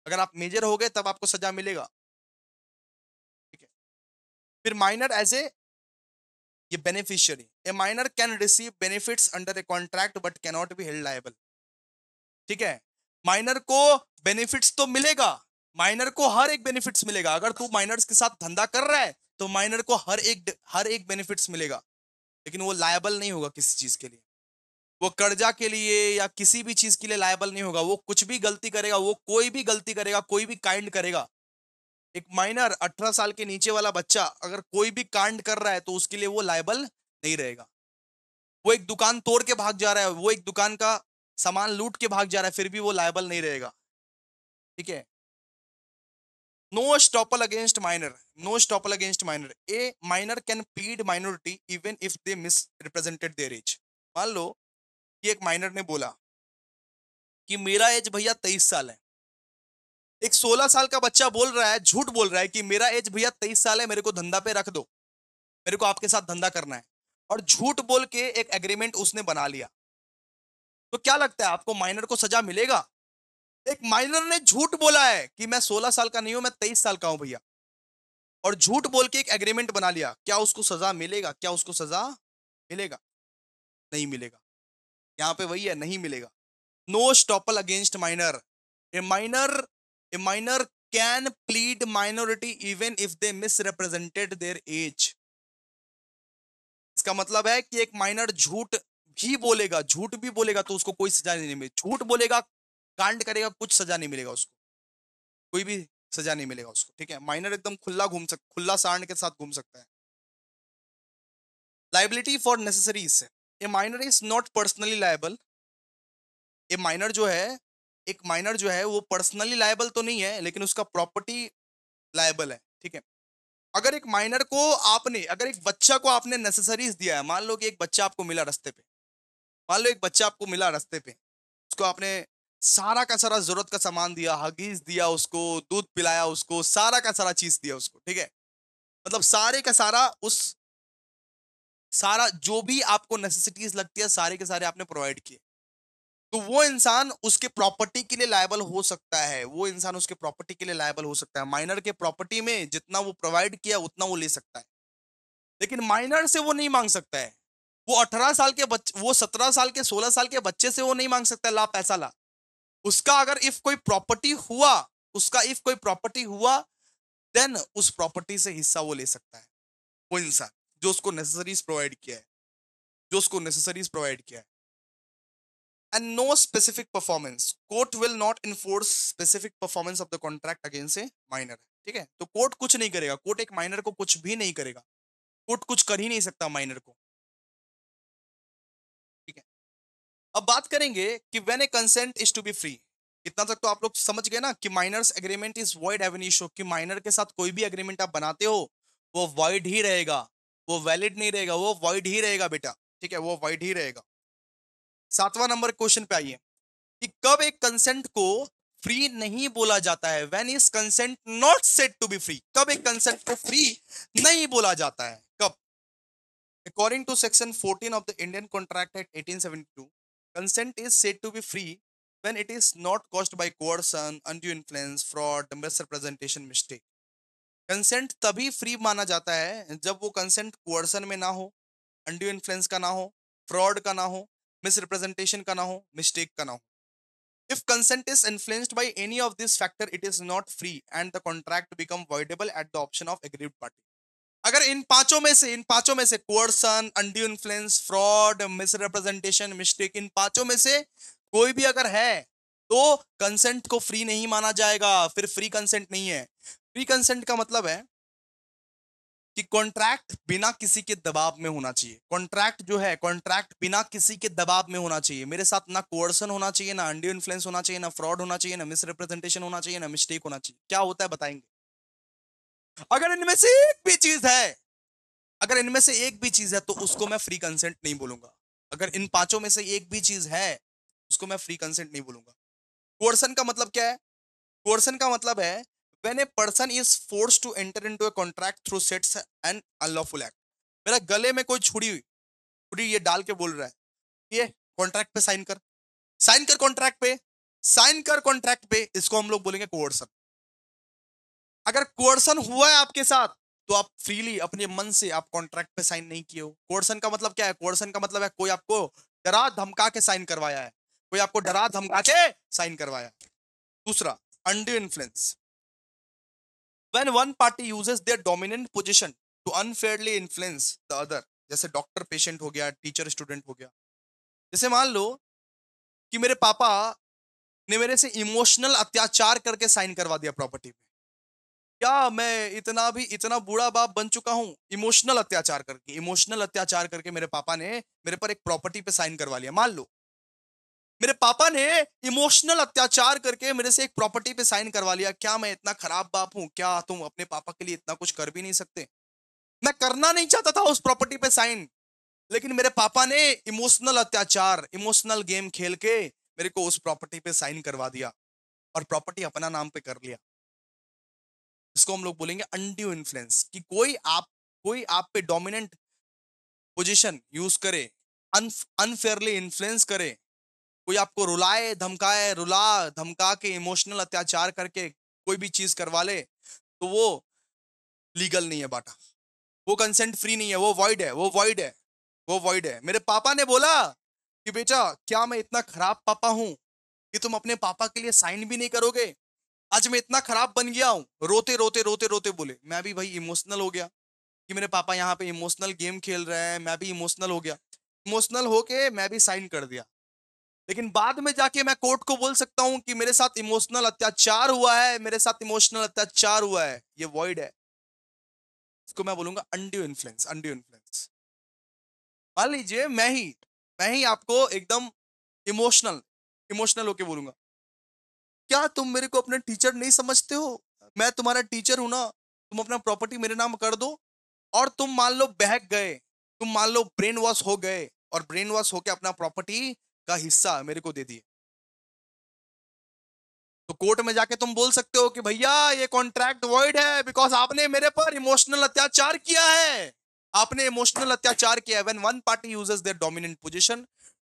अगर आप मेजर हो गए तब आपको सजा मिलेगा, ठीक है। फिर माइनर एज ये beneficiary, A minor can receive benefits under a contract but can not be held liable, ठीक है। माइनर को बेनिफिट्स तो मिलेगा, माइनर को हर एक बेनिफिट्स मिलेगा, अगर तू माइनर्स के साथ धंधा कर रहा है तो माइनर को हर एक बेनिफिट्स मिलेगा, लेकिन वो लायबल नहीं होगा किसी चीज के लिए, वो कर्जा के लिए या किसी भी चीज के लिए लायबल नहीं होगा। वो कुछ भी गलती करेगा, वो कोई भी गलती करेगा, कोई भी काइंड करेगा, एक माइनर 18 साल के नीचे वाला बच्चा अगर कोई भी कांड कर रहा है तो उसके लिए वो लायबल नहीं रहेगा। वो एक दुकान तोड़ के भाग जा रहा है, वो एक दुकान का सामान लूट के भाग जा रहा है, फिर भी वो लायबल नहीं रहेगा, ठीक है। No estoppel against minor, no estoppel against minor, a minor can plead minority even if they misrepresented their age. मान लो कि एक माइनर ने बोला कि मेरा एज भैया 23 साल है, एक 16 साल का बच्चा बोल रहा है, झूठ बोल रहा है कि मेरा एज भैया 23 साल है, मेरे को धंधा पे रख दो, मेरे को आपके साथ धंधा करना है, और झूठ बोल के एक एग्रीमेंट उसने बना लिया, तो क्या लगता है आपको माइनर को सजा मिलेगा? एक माइनर ने झूठ बोला है कि मैं 16 साल का नहीं हूं, मैं 23 साल का हूं भैया, और झूठ बोल के एक एग्रीमेंट बना लिया, क्या उसको सजा मिलेगा? क्या उसको सजा मिलेगा? नहीं मिलेगा। यहां पे वही है, नहीं मिलेगा। No estoppel against minor, a minor a minor can plead minority even if they misrepresented their age. इसका मतलब है कि एक माइनर झूठ भी बोलेगा तो उसको कोई सजा नहीं मिलेगी, झूठ बोलेगा, कांड करेगा, कुछ सजा नहीं मिलेगा उसको, कोई भी सजा नहीं मिलेगा उसको, ठीक है। माइनर एकदम खुला सांड के साथ घूम सकता है। Liability for necessaries, A minor is not personally liable. A minor जो है, एक माइनर जो है वो पर्सनली लायबल तो नहीं है, लेकिन उसका प्रॉपर्टी लायबल है, ठीक है। अगर एक माइनर को आपने, अगर एक बच्चा को आपने नेसेसरीज दिया है, मान लो कि एक बच्चा आपको मिला रास्ते पे, मान लो एक बच्चा आपको मिला रास्ते पे, उसको आपने सारा का सारा जरूरत का सामान दिया, हगीज दिया उसको, दूध पिलाया उसको, सारा का सारा चीज दिया उसको, ठीक है। मतलब सारे का सारा उस सारा जो भी आपको नेसेसिटीज लगती है सारे के सारे आपने प्रोवाइड किए, तो वो इंसान उसके प्रॉपर्टी के लिए लायबल हो सकता है, वो इंसान उसके प्रॉपर्टी के लिए लायबल हो सकता है। माइनर के प्रॉपर्टी में जितना वो प्रोवाइड किया उतना वो ले सकता है, लेकिन माइनर से वो नहीं मांग सकता है। वो 18 साल के बच्चे, वो 17 साल के, 16 साल के बच्चे से वो नहीं मांग सकता ला पैसा ला। उसका अगर इफ कोई प्रॉपर्टी हुआ, उसका इफ कोई प्रॉपर्टी हुआ, देन उस प्रॉपर्टी से हिस्सा वो ले सकता है, वो इंसान जो उसको नेसेसरीज प्रोवाइड किया है, जो उसको नेसेसरीज प्रोवाइड किया है। And no specific performance, court will not enforce specific performance of the contract against a minor, ठीक है। तो कोर्ट कुछ नहीं करेगा, कोर्ट एक माइनर को कुछ भी नहीं करेगा, कोर्ट कुछ कर ही नहीं सकता माइनर को, ठीक है। अब बात करेंगे कि when a consent is to be free. इतना तक तो आप लोग समझ गए ना कि minors agreement is void ab initio, कि माइनर के साथ कोई भी एग्रीमेंट आप बनाते हो वो वॉइड ही रहेगा, वो वैलिड नहीं रहेगा, वो वॉइड ही रहेगा बेटा, ठीक है, वो वॉइड ही रहेगा। 7वां नंबर क्वेश्चन पे आइए कि कब एक कंसेंट को फ्री नहीं बोला जाता है, when is consent not said to be free, कब एक कंसेंट को फ्री नहीं बोला जाता है, कब? According to section 14 of the Indian contract Act 1872, consent is said to be free when it is not caused by coercion, undue influence, fraud, misrepresentation, mistake. Consent तभी free माना जाता है जब वो कंसेंट कोercion में ना हो, undue influence का ना हो, फ्रॉड का ना हो, मिसरिप्रेजेंटेशन का ना हो, मिस्टेक का ना हो. If consent is influenced by any of this factor, it is not free and the contract become voidable at the option of aggrieved party. अगर इन पांचों में से कोercion, undue influence, fraud, misrepresentation, mistake, इन पांचों में से कोई भी अगर है तो कंसेंट को फ्री नहीं माना जाएगा, फिर फ्री कंसेंट नहीं है. फ्री कंसेंट का मतलब है कि कॉन्ट्रैक्ट बिना किसी के दबाव में होना चाहिए. कॉन्ट्रैक्ट जो है, कॉन्ट्रैक्ट बिना किसी के दबाव में होना चाहिए. मेरे साथ ना कोercion होना चाहिए, ना अनड्यू इन्फ्लुएंस होना चाहिए, ना फ्रॉड होना चाहिए, ना मिसरिप्रेजेंटेशन होना चाहिए, ना मिस्टेक होना चाहिए. क्या होता है बताएंगे. अगर इनमें से एक भी चीज है, अगर इनमें से एक भी चीज है तो उसको मैं फ्री कंसेंट नहीं बोलूंगा. अगर इन पांचों में से एक भी चीज है उसको मैं फ्री कंसेंट नहीं बोलूंगा. कोercion का मतलब क्या है. कोercion का मतलब है when a person is forced to enter into a contract through sets an unlawful act. मेरा गले में कोई छुरी छुरी ये डाल के बोल रहा है, ये कॉन्ट्रैक्ट पे साइन कर, साइन कर कॉन्ट्रैक्ट पे, साइन कर कॉन्ट्रैक्ट पे, इसको हम लोग बोलेंगे कोercion. अगर कोercion हुआ है आपके साथ तो आप फ्रीली अपने मन से आप कॉन्ट्रैक्ट पे साइन नहीं किए हो. कोercion का मतलब क्या है. कोercion का मतलब है कोई आपको डरा धमका के साइन करवाया है, कोई आपको डरा धमका के साइन करवाया है. दूसरा, undue influence. When one party uses their dominant position to unfairly influence the other, जैसे डॉक्टर पेशेंट हो गया, टीचर स्टूडेंट हो गया. जैसे मान लो कि मेरे पापा ने मेरे से इमोशनल अत्याचार करके साइन करवा दिया प्रॉपर्टी पे. क्या मैं इतना बूढ़ा बाप बन चुका हूं. इमोशनल अत्याचार करके मेरे पापा ने मेरे पर एक प्रॉपर्टी पे साइन करवा लिया. मान लो मेरे पापा ने इमोशनल अत्याचार करके मेरे से एक प्रॉपर्टी पे साइन करवा लिया. क्या मैं इतना खराब बाप हूं. क्या तुम अपने पापा के लिए इतना कुछ कर भी नहीं सकते. मैं करना नहीं चाहता था उस प्रॉपर्टी पे साइन, लेकिन मेरे पापा ने इमोशनल अत्याचार, इमोशनल गेम खेल के मेरे को उस प्रॉपर्टी पे साइन करवा दिया और प्रॉपर्टी अपना नाम पे कर लिया. इसको हम लोग बोलेंगे अनड्यू इन्फ्लुएंस. कि कोई आप पे डोमिनेंट पोजीशन यूज करे, अनफेयरली इन्फ्लुएंस करे, कोई आपको रुला धमका के इमोशनल अत्याचार करके कोई भी चीज करवा ले तो वो लीगल नहीं है बाटा. वो कंसेंट फ्री नहीं है, वो वॉइड है, वो वॉइड है. मेरे पापा ने बोला कि बेटा क्या मैं इतना खराब पापा हूं कि तुम अपने पापा के लिए साइन भी नहीं करोगे. आज मैं इतना खराब बन गया हूं. रोते रोते बोले. मैं भी भाई इमोशनल हो गया कि मेरे पापा यहाँ पे इमोशनल गेम खेल रहे हैं. मैं भी इमोशनल हो गया. इमोशनल होके मैं भी साइन कर दिया. लेकिन बाद में जाके मैं कोर्ट को बोल सकता हूं कि मेरे साथ इमोशनल अत्याचार हुआ है, मेरे साथ इमोशनल अत्याचार हुआ है. ये वॉइड है. इसको मैं बोलूंगा अनड्यू इन्फ्लुएंस. Undue influence. मान लीजिए मैं ही आपको एकदम इमोशनल इमोशनल होके बोलूंगा, क्या तुम मेरे को अपना टीचर नहीं समझते हो. मैं तुम्हारा टीचर हूं ना. तुम अपना प्रॉपर्टी मेरे नाम कर दो. और तुम मान लो बहक गए, तुम मान लो ब्रेन वॉश हो गए और ब्रेन वॉश होके अपना प्रॉपर्टी का हिस्सा मेरे को दे दिए. तो कोर्ट में जाके तुम बोल सकते हो कि भैया ये कॉन्ट्रैक्ट वॉइड है बिकॉज आपने मेरे पर इमोशनल अत्याचार किया है. आपने इमोशनल अत्याचार किया है. When one party uses their dominant position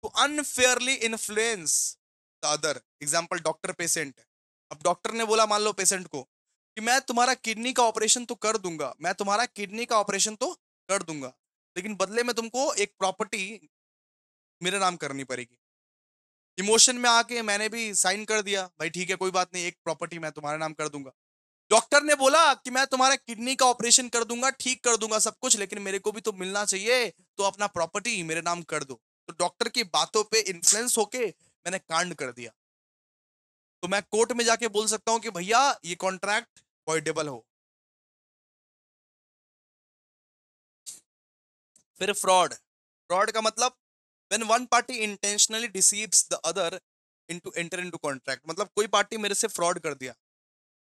to unfairly influence the other. Example doctor patient. अब डॉक्टर ने बोला मान लो पेशेंट को कि मैं तुम्हारा किडनी का ऑपरेशन तो कर दूंगा, मैं तुम्हारा किडनी का ऑपरेशन तो कर दूंगा, लेकिन बदले में तुमको एक प्रॉपर्टी मेरे नाम करनी पड़ेगी. इमोशन में आके मैंने भी साइन कर दिया. भाई ठीक है कोई बात नहीं, एक प्रॉपर्टी मैं तुम्हारे नाम कर दूंगा. डॉक्टर ने बोला कि मैं तुम्हारा किडनी का ऑपरेशन कर दूंगा, ठीक कर दूंगा सब कुछ, लेकिन मेरे को भी तो मिलना चाहिए, तो अपना प्रॉपर्टी मेरे नाम कर दो. तो डॉक्टर की बातों पे इन्फ्लुएंस होके मैंने कांड कर दिया. तो मैं कोर्ट में जाके बोल सकता हूं कि भैया ये कॉन्ट्रैक्ट वॉइडेबल हो. फिर फ्रॉड. फ्रॉड का मतलब when one party intentionally deceives the other into enter into contract. मतलब कोई पार्टी मेरे से फ्रॉड कर दिया,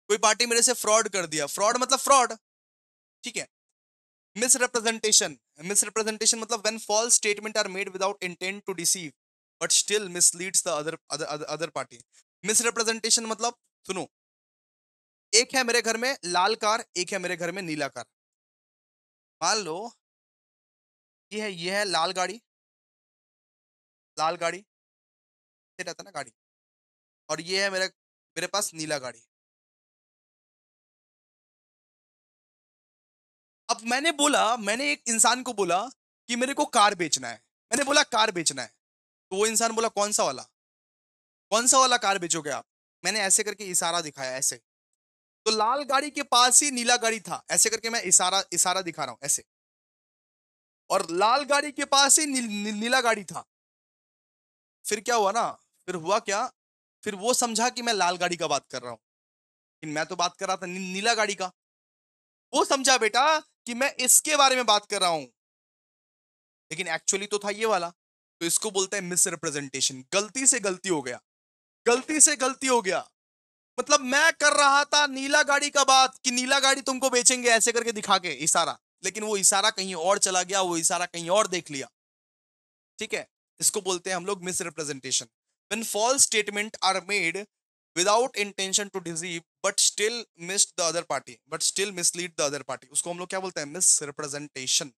कोई पार्टी मेरे से फ्रॉड कर दिया. फ्रॉड मतलब फ्रॉड, ठीक है. मिसरिप्रेजेंटेशन. मिसरिप्रेजेंटेशन मतलब when false statement are made without intent to deceive but still misleads the other party. Misrepresentation मतलब सुनो, एक है मेरे घर में लाल कार, एक है मेरे घर में नीला कार. मान लो ये है लाल गाड़ी, लाल गाड़ी, ये रहता ना गाड़ी. और ये है मेरे मेरे पास नीला गाड़ी। अब मैंने एक इंसान को बोला कि मेरे को कार बेचना है। मैंने बोला कार बेचना है। तो वो इंसान बोला कौन सा वाला? कौन सा वाला कार बेचोगे आप? मैंने ऐसे करके इशारा दिखाया ऐसे। तो लाल गाड़ी के पास ही नीला गाड़ी था, ऐसे करके मैं इशारा इशारा दिखा रहा हूं ऐसे। और लाल गाड़ी के पास ही नीला गाड़ी था। फिर क्या हुआ ना, फिर हुआ क्या, फिर वो समझा कि मैं लाल गाड़ी का बात कर रहा हूँ, लेकिन मैं तो बात कर रहा था नीला गाड़ी का। वो समझा बेटा कि मैं इसके बारे में बात कर रहा हूं, लेकिन एक्चुअली तो था ये वाला। तो इसको बोलते हैं मिस रिप्रेजेंटेशन। गलती से गलती हो गया, गलती से गलती हो गया। मतलब मैं कर रहा था नीला गाड़ी का बात कि नीला गाड़ी तुमको बेचेंगे ऐसे करके दिखा के इशारा, लेकिन वो इशारा कहीं और चला गया, वो इशारा कहीं और देख लिया। ठीक है, इसको बोलते हैं हम लोग misrepresentation. When false statement are made without intention to deceive but still mis the other party, but still mislead the other party, उसको हम लोग क्या बोलते हैं? Miss representation.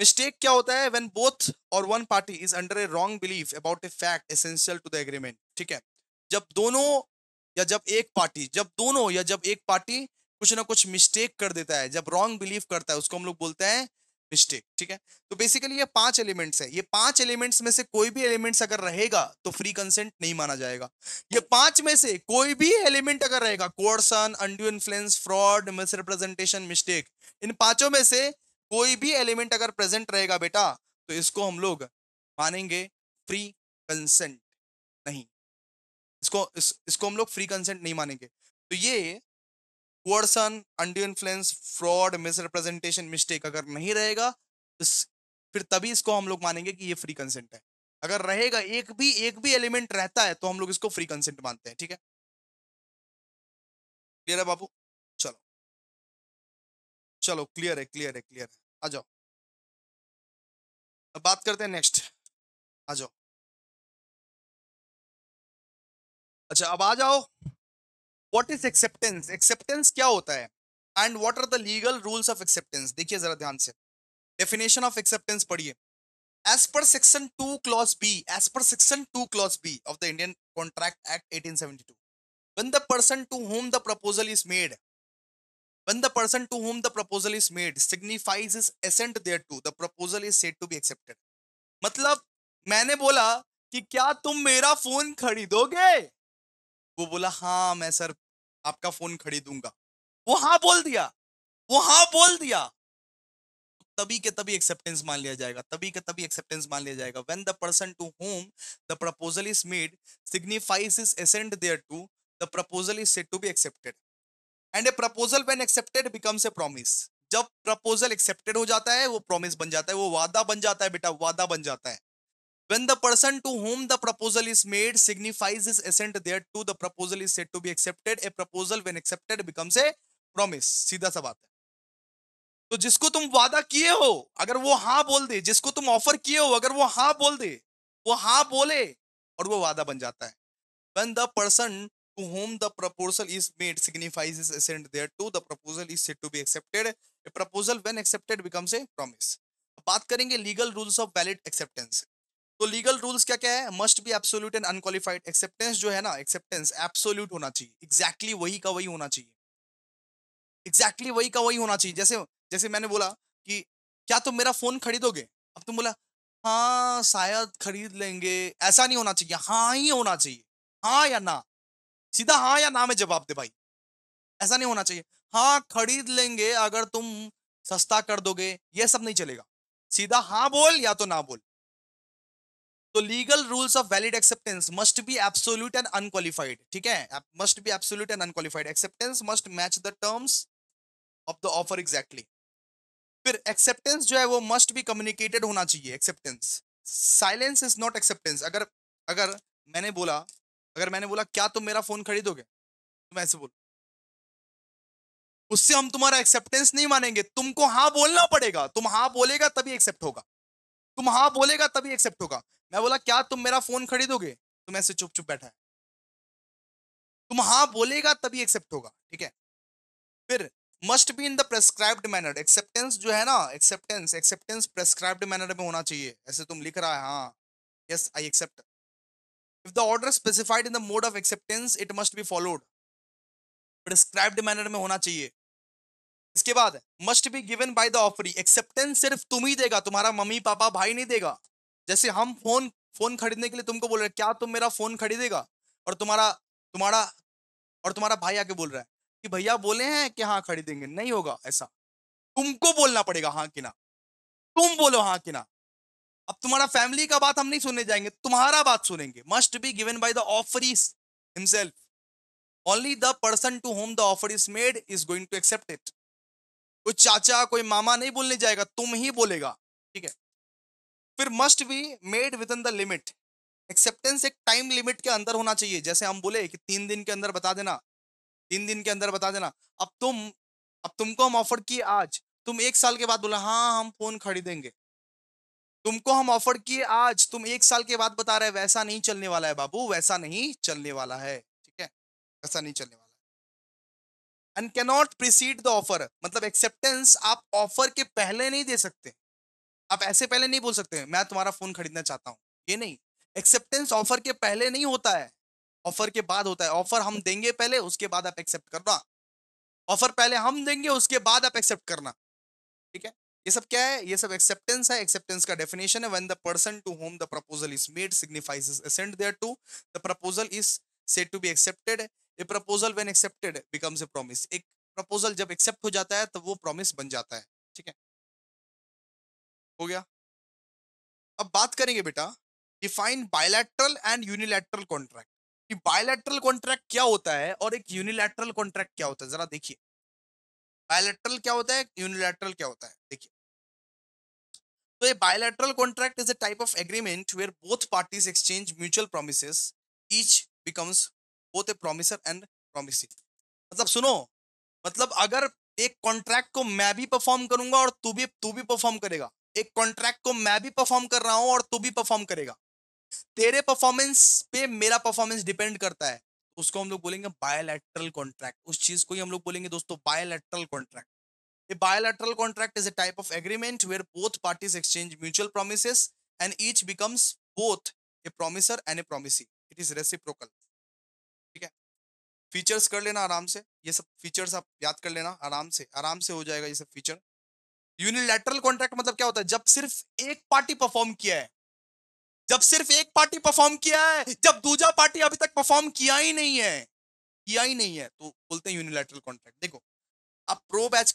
मिस्टेक क्या होता है? व्हेन बोथ और one party is under a wrong belief about a fact essential to the agreement. ठीक है, जब दोनों या जब दोनों या जब एक पार्टी कुछ ना कुछ मिस्टेक कर देता है, जब रॉन्ग बिलीव करता है, उसको हम लोग बोलते हैं मिस्टेक। ठीक है, तो बेसिकली ये 5 एलिमेंट्स है। ये 5 एलिमेंट्स में से कोई भी एलिमेंट्स अगर रहेगा तो फ्री कंसेंट नहीं माना जाएगा। ये 5 में से कोई भी एलिमेंट अगर रहेगा, coercion, undue influence, fraud, misrepresentation, mistake, इन पांचों में से कोई भी एलिमेंट अगर प्रेजेंट रहेगा बेटा, तो इसको हम लोग मानेंगे फ्री कंसेंट नहीं। इसको हम लोग फ्री कंसेंट नहीं मानेंगे। तो ये कोर्सन, undue influence, fraud, misrepresentation, mistake अगर नहीं रहेगा तो फिर तभी इसको हम लोग मानेंगे कि ये फ्री कंसेंट है। अगर रहेगा, एक भी एलिमेंट रहता है तो हम लोग इसको फ्री कंसेंट मानते हैं। ठीक है, क्लियर है बाबू? चलो, चलो, क्लियर है, क्लियर है, क्लियर है। आ जाओ, अब बात करते हैं नेक्स्ट। आ जाओ। अच्छा, अब आ जाओ। What is acceptance? एक्सेप्टेंस क्या होता है? And what are the legal rules of acceptance? देखिए जरा ध्यान से, डेफिनेशन ऑफ एक्सेप्टेंस पढ़िए। As per section 2 clause B, as per section 2 clause B of the Indian contract Act 1872, when the person to whom the proposal is made, when the person to whom the proposal is made signifies his assent thereto, the proposal is said to be accepted। मतलब मैंने बोला कि क्या तुम मेरा phone खरीदोगे? वो बोला हाँ मैं सर आपका फोन खरीदूंगा। वो हाँ बोल दिया, वो हाँ बोल दिया, तभी के तभी एक्सेप्टेंस मान लिया जाएगा, तभी के तभी एक्सेप्टेंस मान लिया जाएगा। When the person to whom the proposal is made signifies his assent thereto, the proposal is said to be accepted. And a proposal when accepted becomes a promise. जब प्रपोजल एक्सेप्टेड हो जाता है वो promise बन जाता है, वो वादा बन जाता है बेटा, वादा बन जाता है। When the person to whom the proposal is made signifies his assent thereto, the proposal is said to be accepted। A proposal when accepted becomes a promise। सीधा सा बात है। तो जिसको तुम वादा किए हो, अगर वो हाँ बोल दे, जिसको तुम ऑफर किए हो अगर वो हाँ बोल दे, वो हाँ बोले और वो वादा बन जाता है। When the person to whom the proposal is made signifies his assent thereto, the proposal is said to be accepted। A proposal when accepted becomes a promise। बात करेंगे legal rules of valid acceptance. तो legal rules क्या क्या है? Must be absolute and unqualified. Acceptance जो है ना, acceptance absolute होना चाहिए, एग्जैक्टली वही का वही होना चाहिए, एग्जैक्टली वही का वही होना चाहिए। जैसे जैसे मैंने बोला कि क्या तुम मेरा फोन खरीदोगे? अब तुम बोला हाँ शायद खरीद लेंगे, ऐसा नहीं होना चाहिए, हाँ ही होना चाहिए। हाँ या ना, सीधा हाँ या ना में जवाब दे भाई, ऐसा नहीं होना चाहिए। हाँ खरीद लेंगे अगर तुम सस्ता कर दोगे, ये सब नहीं चलेगा। सीधा हाँ बोल या तो ना बोल। तो legal rules of valid acceptance must be absolute and unqualified. ठीक है, must be absolute and unqualified. Acceptance must match the terms of the offer exactly. फिर एक्सेप्टेंस जो है वो मस्ट बी कम्युनिकेटेड होना चाहिए। Acceptance, silence is not acceptance. अगर अगर मैंने बोला अगर मैंने बोला क्या तुम मेरा फोन खरीदोगे, तुम ऐसे बोल, उससे हम तुम्हारा एक्सेप्टेंस नहीं मानेंगे। तुमको हाँ बोलना पड़ेगा, तुम हाँ बोलेगा तभी एक्सेप्ट होगा, तुम हाँ बोलेगा तभी एक्सेप्ट होगा। मैं बोला क्या तुम मेरा फोन खरीदोगे, तुम ऐसे चुप चुप बैठा है, तुम हाँ बोलेगा तभी एक्सेप्ट होगा। ठीक है, फिर must be in the prescribed manner. Acceptance जो है ना, एक्सेप्टेंस एक्सेप्टेंस प्रेस्क्राइब्ड मैनर में होना चाहिए। ऐसे तुम लिख रहा है हाँ, yes I accept, if the order specified in the mode of acceptance it must be followed, prescribed manner में होना चाहिए। इसके बाद must be given by the offeree, acceptance सिर्फ तुम ही देगा, तुम्हारा मम्मी पापा भाई नहीं देगा। जैसे हम फोन फोन खरीदने के लिए तुमको बोल रहे हैं, क्या तुम मेरा फोन खरीदेगा, और तुम्हारा तुम्हारा और तुम्हारा भाई आके बोल रहा है कि भैया बोले हैं कि हाँ खरीदेंगे, नहीं होगा ऐसा। तुमको बोलना पड़ेगा हाँ कि ना, तुम बोलो हाँ कि ना। अब तुम्हारा फैमिली का बात हम नहीं सुनने जाएंगे, तुम्हारा बात सुनेंगे। Must be given by the offeree himself, only the person to whom the offer is made is going to accept it. कोई चाचा कोई मामा नहीं बोलने जाएगा, तुम ही बोलेगा, ठीक है। फिर must be made with in the limit, acceptance एक टाइम लिमिट के अंदर होना चाहिए। जैसे हम बोले कि 3 दिन के अंदर बता देना, 3 दिन के अंदर बता देना। अब तुमको हम ऑफर किए आज, तुम 1 साल के बाद बोला हाँ हम फोन खरीदेंगे। तुमको हम ऑफर किए आज, तुम 1 साल के बाद बता रहे, वैसा नहीं चलने वाला है बाबू, वैसा नहीं चलने वाला है, ठीक है, वैसा नहीं चलने वाला। And cannot preceded the offer, मतलब एक्सेप्टेंस आप ऑफर के पहले नहीं दे सकते। आप ऐसे पहले नहीं बोल सकते मैं तुम्हारा फोन खरीदना चाहता हूं, ये नहीं। एक्सेप्टेंस ऑफर के पहले नहीं होता है, ऑफर के बाद होता है। ऑफर हम देंगे पहले, उसके बाद आप एक्सेप्ट करना। ऑफर पहले हम देंगे, उसके बाद आप एक्सेप्ट करना, ठीक है। ये सब क्या है, ये सब एक्सेप्टेंस है। एक्सेप्टेंस का डेफिनेशन है, when the person to whom the proposal is made signifies assent thereto, the proposal is said to be accepted. A proposal when accepted becomes a promise, एक प्रपोजल जब accept हो जाता है तो वो promise बन जाता है, ठीक है। हो गया। अब बात करेंगे बेटा define bilateral and unilateral contract, कि बायलैटरल कॉन्ट्रैक्ट क्या होता है और एक यूनिलैटरल कॉन्ट्रैक्ट क्या होता है, जरा देखिए। बायलैटरल क्या होता है, यूनिलैटरल क्या होता है, देखिए। तो a bilateral contract is a type of agreement where both parties exchange mutual promises, each becomes both a promiser and promisee। मतलब सुनो, मतलब अगर एक कॉन्ट्रैक्ट को मैं भी परफॉर्म करूंगा और तू भी परफॉर्म करेगा, एक कॉन्ट्रैक्ट को मैं भी परफॉर्म कर रहा हूं और तू भी परफॉर्म करेगा, तेरे परफॉर्मेंस पे मेरा परफॉर्मेंस डिपेंड करता है, उसको हम लोग बोलेंगे बायलैटरल कॉन्ट्रैक्ट। उस चीज को ही हम लोग बोलेंगे दोस्तों bilateral contract. A bilateral contract is a type of agreement where both parties exchange mutual promises and each becomes both a promiser and a promisee. It is reciprocal, ठीक है। फीचर्स कर लेना आराम से, ये सब फीचर्स आप याद कर लेना आराम से हो जाएगा ये सब फीचर। यूनिलैटरल कॉन्ट्रैक्ट मतलब क्या होता है, जब सिर्फ एक पार्टी परफॉर्म किया है, जब सिर्फ एक पार्टी परफॉर्म किया है, जब दूसरा पार्टी अभी तक परफॉर्म किया ही नहीं है, तो बोलते हैं यूनिलैटरल कॉन्ट्रैक्ट। देखो, अब प्रो बैच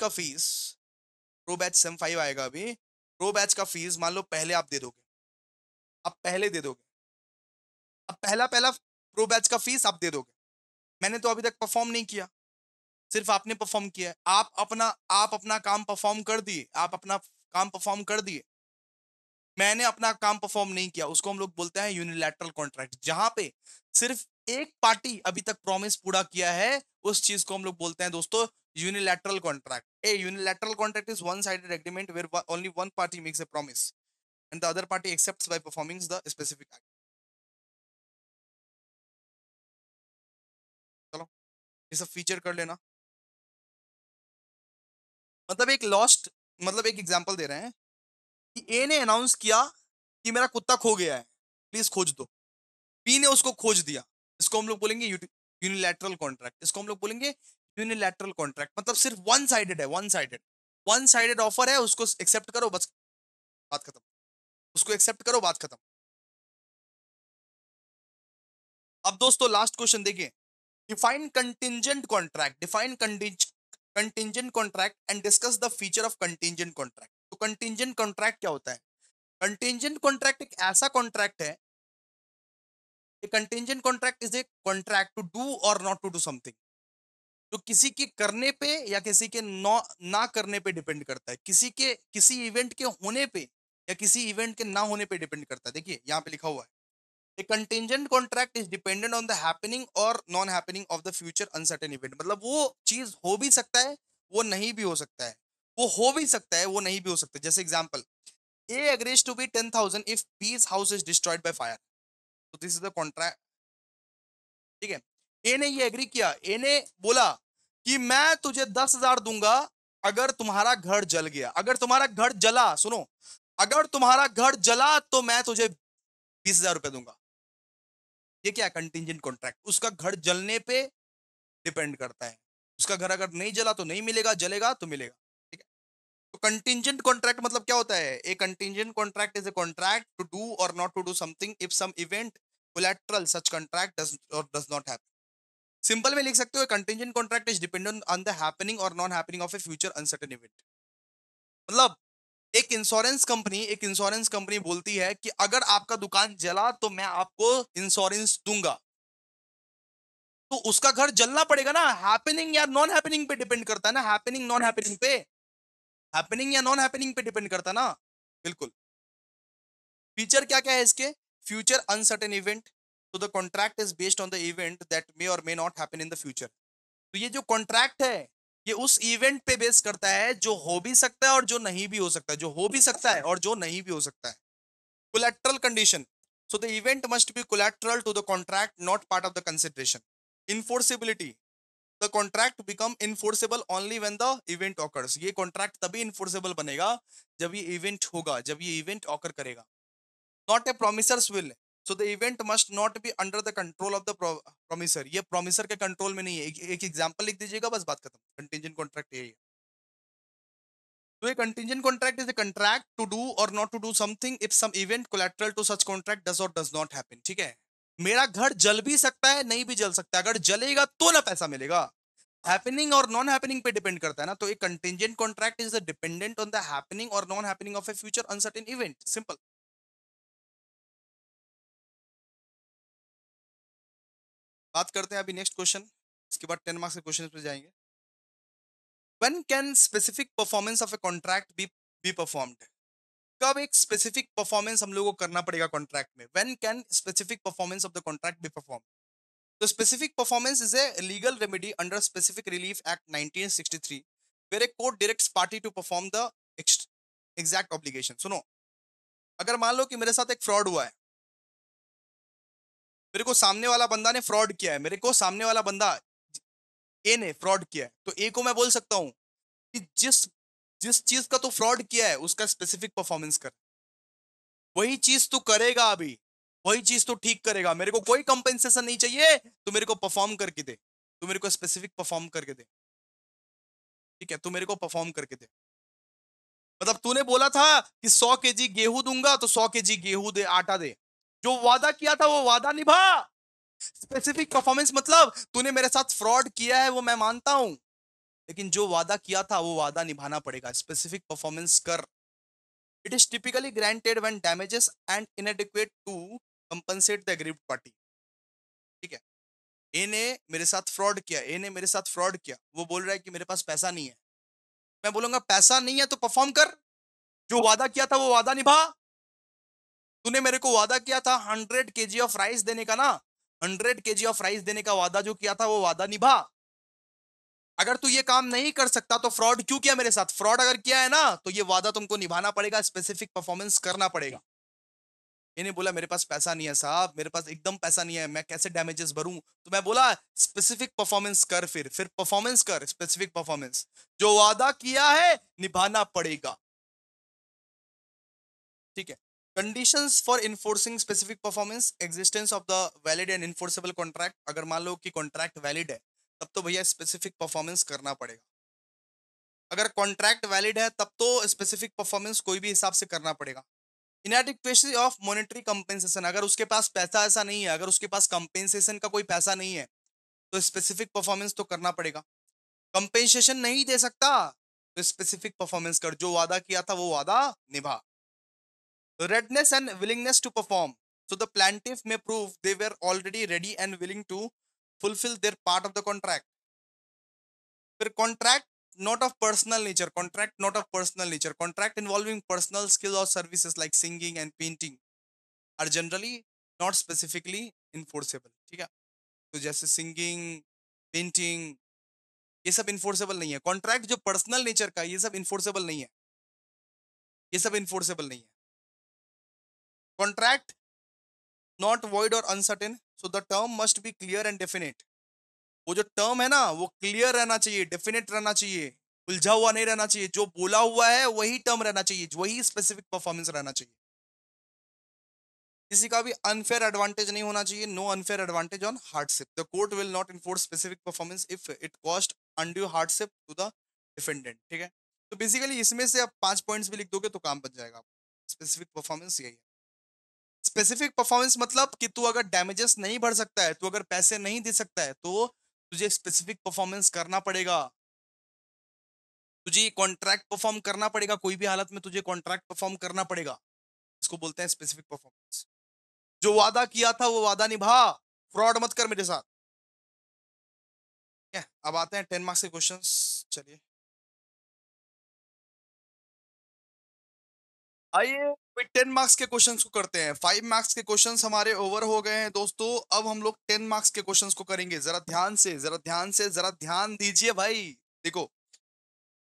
सेम 5 आएगा अभी, प्रो बैच का फीस मान लो पहले आप दे दोगे, आप पहले दे दोगे, अब पहला पहला प्रो बैच का फीस आप दे दोगे। मैंने तो अभी तक परफॉर्म नहीं किया, सिर्फ आपने परफॉर्म किया है। आप अपना काम परफॉर्म कर दिए, आप अपना काम परफॉर्म कर दिए, मैंने अपना काम परफॉर्म नहीं किया, उसको हम लोग बोलते हैं यूनिलैटरल कॉन्ट्रैक्ट। जहां पे सिर्फ एक पार्टी अभी तक प्रॉमिस पूरा किया है, उस चीज को हम लोग बोलते हैं दोस्तों unilateral contract. A unilateral contract is one sided agreement where only one party makes a promise and the other party accepts by performing the specific act। चलो, ये सब फीचर कर लेना। मतलब एक लॉस्ट, मतलब एक एग्जांपल दे रहे हैं कि ए ने अनाउंस किया कि मेरा कुत्ता खो गया है, प्लीज खोज दो। बी ने उसको खोज दिया, इसको हम लोग बोलेंगे यूनिलैटरल कॉन्ट्रैक्ट। इसको हम लोग बोलेंगे यूनिलैटरल कॉन्ट्रैक्ट। मतलब सिर्फ वन साइडेड ऑफर है, उसको एक्सेप्ट करो, बस बात खत्म। उसको एक्सेप्ट करो, बात खत्म। अब दोस्तों लास्ट क्वेश्चन देखिए, define contingent contract, define contingent contract and discuss the feature of contingent contract. तो कंटिंजेंट कॉन्ट्रैक्ट क्या होता है? कंटिंजेंट कॉन्ट्रैक्ट एक ऐसा कॉन्ट्रैक्ट है, a contingent contract is a contract to do or not to do something, जो किसी के करने पे या किसी के ना करने पे डिपेंड करता है, किसी इवेंट के होने पे या किसी इवेंट के ना होने पे डिपेंड करता है। देखिए यहाँ पे लिखा हुआ है, A contingent contract is dependent on the happening or non-happening of the future uncertain event। मतलब वो चीज हो भी सकता है, वो नहीं भी हो सकता है, वो हो भी सकता है, वो नहीं भी हो सकता है। जैसे example, A agrees to be 10,000 if B's house is destroyed by fire। तो दिस इज द कॉन्ट्रैक्ट, ठीक है। ए ने ये एग्री किया, ए ने बोला कि मैं तुझे 10,000 दूंगा अगर तुम्हारा घर जल गया। अगर तुम्हारा घर जला, सुनो, अगर तुम्हारा घर जला तो मैं तुझे 20,000 रुपए दूंगा। ये क्या है? Contingent contract. उसका घर जलने पे डिपेंड करता है, उसका घर अगर नहीं जला तो नहीं मिलेगा, जलेगा तो मिलेगा। ठीक है, तो कंटिंजेंट कॉन्ट्रैक्ट मतलब क्या होता है? A contingent contract is a contract to do or not to do something if some event collateral such contract does not happen. Simple में लिख सकते हो, contingent contract is dependent on the happening or non happening of a future uncertain event. मतलब एक insurance company बोलती है कि अगर आपका दुकान जला तो मैं आपको इंश्योरेंस दूंगा, तो उसका घर जलना पड़ेगा ना। हैपनिंग या नॉन हैपनिंग पे डिपेंड करता है ना, हैपनिंग नॉन हैपनिंग पे, हैपनिंग या नॉन हैपनिंग पे डिपेंड करता है ना। बिल्कुल। फीचर क्या क्या है इसके? फ्यूचर अनसर्टेन इवेंट, तो the contract is based on the event that may or may not happen in the future. तो ये जो कॉन्ट्रैक्ट है, ये उस इवेंट पे बेस करता है जो हो भी सकता है और जो नहीं भी हो सकता है, जो हो भी सकता है और जो नहीं भी हो सकता है। collateral condition, so the event must be collateral to the contract, not part of the consideration. Enforceability, the contract become enforceable only when the event occurs. ये contract तभी enforceable बनेगा जब ये event होगा, जब ये event occur करेगा। Not a promiser's will, so the event must not be under the control of the promiser. ये promiser के control में नहीं है। एक example लिख दीजिएगा, बस बात खत्म। contingent contract यही है। तो a contingent contract is a contract to do or not to do something if some event collateral to such contract does or does not happen। ठीक है, मेरा घर जल भी सकता है, नहीं भी जल सकता है, अगर जलेगा तो ना पैसा मिलेगा। हैपनिंग और नॉन हैपनिंग पे डिपेंड करता है ना। तो एक contingent contract is dependent on the happening or non happening of a future uncertain event. Simple. बात करते हैं अभी नेक्स्ट क्वेश्चन, इसके बाद 10 मार्क्स के क्वेश्चन पे जाएंगे। When can specific performance of a contract be performed? कब एक स्पेसिफिक परफॉर्मेंस हम लोगों को करना पड़ेगा कॉन्ट्रैक्ट में? When can specific performance of the contract be perform? तो specific performance is a legal remedy under specific relief act 1963 where a court directs party to perform the exact obligation. सुनो, अगर मान लो कि मेरे साथ एक फ्रॉड हुआ है, मेरे को सामने वाला बंदा ने फ्रॉड किया है, मेरे को सामने वाला बंदा ए ने फ्रॉड किया है, तो ए को मैं बोल सकता हूं कि जिस जिस चीज का तू फ्रॉड किया है उसका स्पेसिफिक परफॉर्मेंस कर, वही चीज तू करेगा अभी, वही चीज तू ठीक करेगा, मेरे को कोई कंपेंसेशन नहीं चाहिए, तू मेरे को परफॉर्म करके दे, तू मेरे को स्पेसिफिक परफॉर्म करके दे। ठीक है, तू मेरे को परफॉर्म करके दे। मतलब तूने बोला था कि 100 केजी गेहूं दूंगा, तो 100 केजी गेहूं दे, आटा दे। जो वादा किया था वो वादा निभा। स्पेसिफिक परफॉर्मेंस मतलब तूने मेरे साथ फ्रॉड किया है वो मैं मानता हूं, लेकिन जो वादा किया था वो वादा निभाना पड़ेगा, स्पेसिफिक परफॉर्मेंस कर। It is typically granted when damages and inadequate to compensate the agreed party. ठीक है, ए ने मेरे साथ फ्रॉड किया, ए ने मेरे साथ फ्रॉड किया, वो बोल रहा है कि मेरे पास पैसा नहीं है। मैं बोलूंगा पैसा नहीं है तो परफॉर्म कर, जो वादा किया था वो वादा निभा। तूने मेरे को वादा किया था 100 केजी ऑफ राइस देने का ना, 100 केजी ऑफ राइस देने का वादा जो किया था वो वादा निभा। अगर तू ये काम नहीं कर सकता तो फ्रॉड क्यों किया मेरे साथ? फ्रॉड अगर किया है ना तो ये वादा तुमको निभाना पड़ेगा, स्पेसिफिक परफॉर्मेंस करना पड़ेगा। इन्हें बोला मेरे पास पैसा नहीं है साहब, मेरे पास एकदम पैसा नहीं है, मैं कैसे डैमेजेस भरूं? तो मैं बोला स्पेसिफिक परफॉर्मेंस कर, फिर परफॉर्मेंस कर, स्पेसिफिक परफॉर्मेंस, जो वादा किया है निभाना पड़ेगा। ठीक है, conditions for enforcing specific performance, existence of the valid and enforceable contract. अगर मान लो कि कॉन्ट्रैक्ट वैलिड है तब तो भैया स्पेसिफिक परफॉर्मेंस करना पड़ेगा। अगर कॉन्ट्रैक्ट वैलिड है तब तो स्पेसिफिक परफॉर्मेंस कोई भी हिसाब से करना पड़ेगा। इनएडिक्वेसी ऑफ मॉनेटरी कंपेंसेशन, अगर उसके पास पैसा ऐसा नहीं है, अगर उसके पास कंपेंसेशन का कोई पैसा नहीं है तो स्पेसिफिक परफॉर्मेंस तो करना पड़ेगा। कंपेंसेशन नहीं दे सकता तो स्पेसिफिक परफॉर्मेंस कर, जो वादा किया था वो वादा निभा। Readiness and willingness to perform, so the plaintiff may prove they were already ready and willing to fulfill their part of the contract। फिर contract not of personal nature, contract not of personal nature, contract involving personal skill or services like singing and painting are generally not specifically enforceable. ठीक है, तो जैसे singing, painting, ये सब enforceable नहीं है। Contract जो पर्सनल नेचर का, ये सब इन्फोर्सेबल नहीं है, ये सब इन्फोर्सेबल नहीं है। कॉन्ट्रैक्ट नॉट वॉइड और uncertain, so the term must be clear and definite. वो जो टर्म है ना वो क्लियर रहना चाहिए, डेफिनेट रहना चाहिए, उलझा हुआ नहीं रहना चाहिए। जो बोला हुआ है वही टर्म रहना चाहिए, वही स्पेसिफिक परफॉर्मेंस रहना चाहिए। किसी का भी अनफेयर एडवांटेज नहीं होना चाहिए, no unfair advantage on hardship, the court will not enforce specific performance if it cost undue hardship to the defendant, ठीक है। तो बेसिकली इसमें से आप 5 पॉइंट्स भी लिख दोगे तो काम बन जाएगा। स्पेसिफिक परफॉर्मेंस यही है। स्पेसिफिक परफॉर्मेंस मतलब कि तू अगर डैमेजेस नहीं भर सकता है, तू अगर पैसे नहीं दे सकता है, तो तुझे स्पेसिफिक परफॉर्मेंस करना पड़ेगा, तुझे कॉन्ट्रैक्ट परफॉर्म करना पड़ेगा, कोई भी हालत में तुझे कॉन्ट्रैक्ट परफॉर्म करना पड़ेगा। इसको बोलते हैं स्पेसिफिक परफॉर्मेंस। जो वादा किया था वो वादा निभा, फ्रॉड मत कर मेरे साथ। ठीक है, अब आते हैं 10 मार्क्स के क्वेश्चंस। चलिए आइए 10 मार्क्स के क्वेश्चंस को करते हैं। 5 मार्क्स के क्वेश्चंस हमारे ओवर हो गए हैं दोस्तों। अब हम लोग 10 मार्क्स के क्वेश्चंस को करेंगे। जरा ध्यान से, जरा ध्यान से, जरा ध्यान दीजिए भाई। देखो,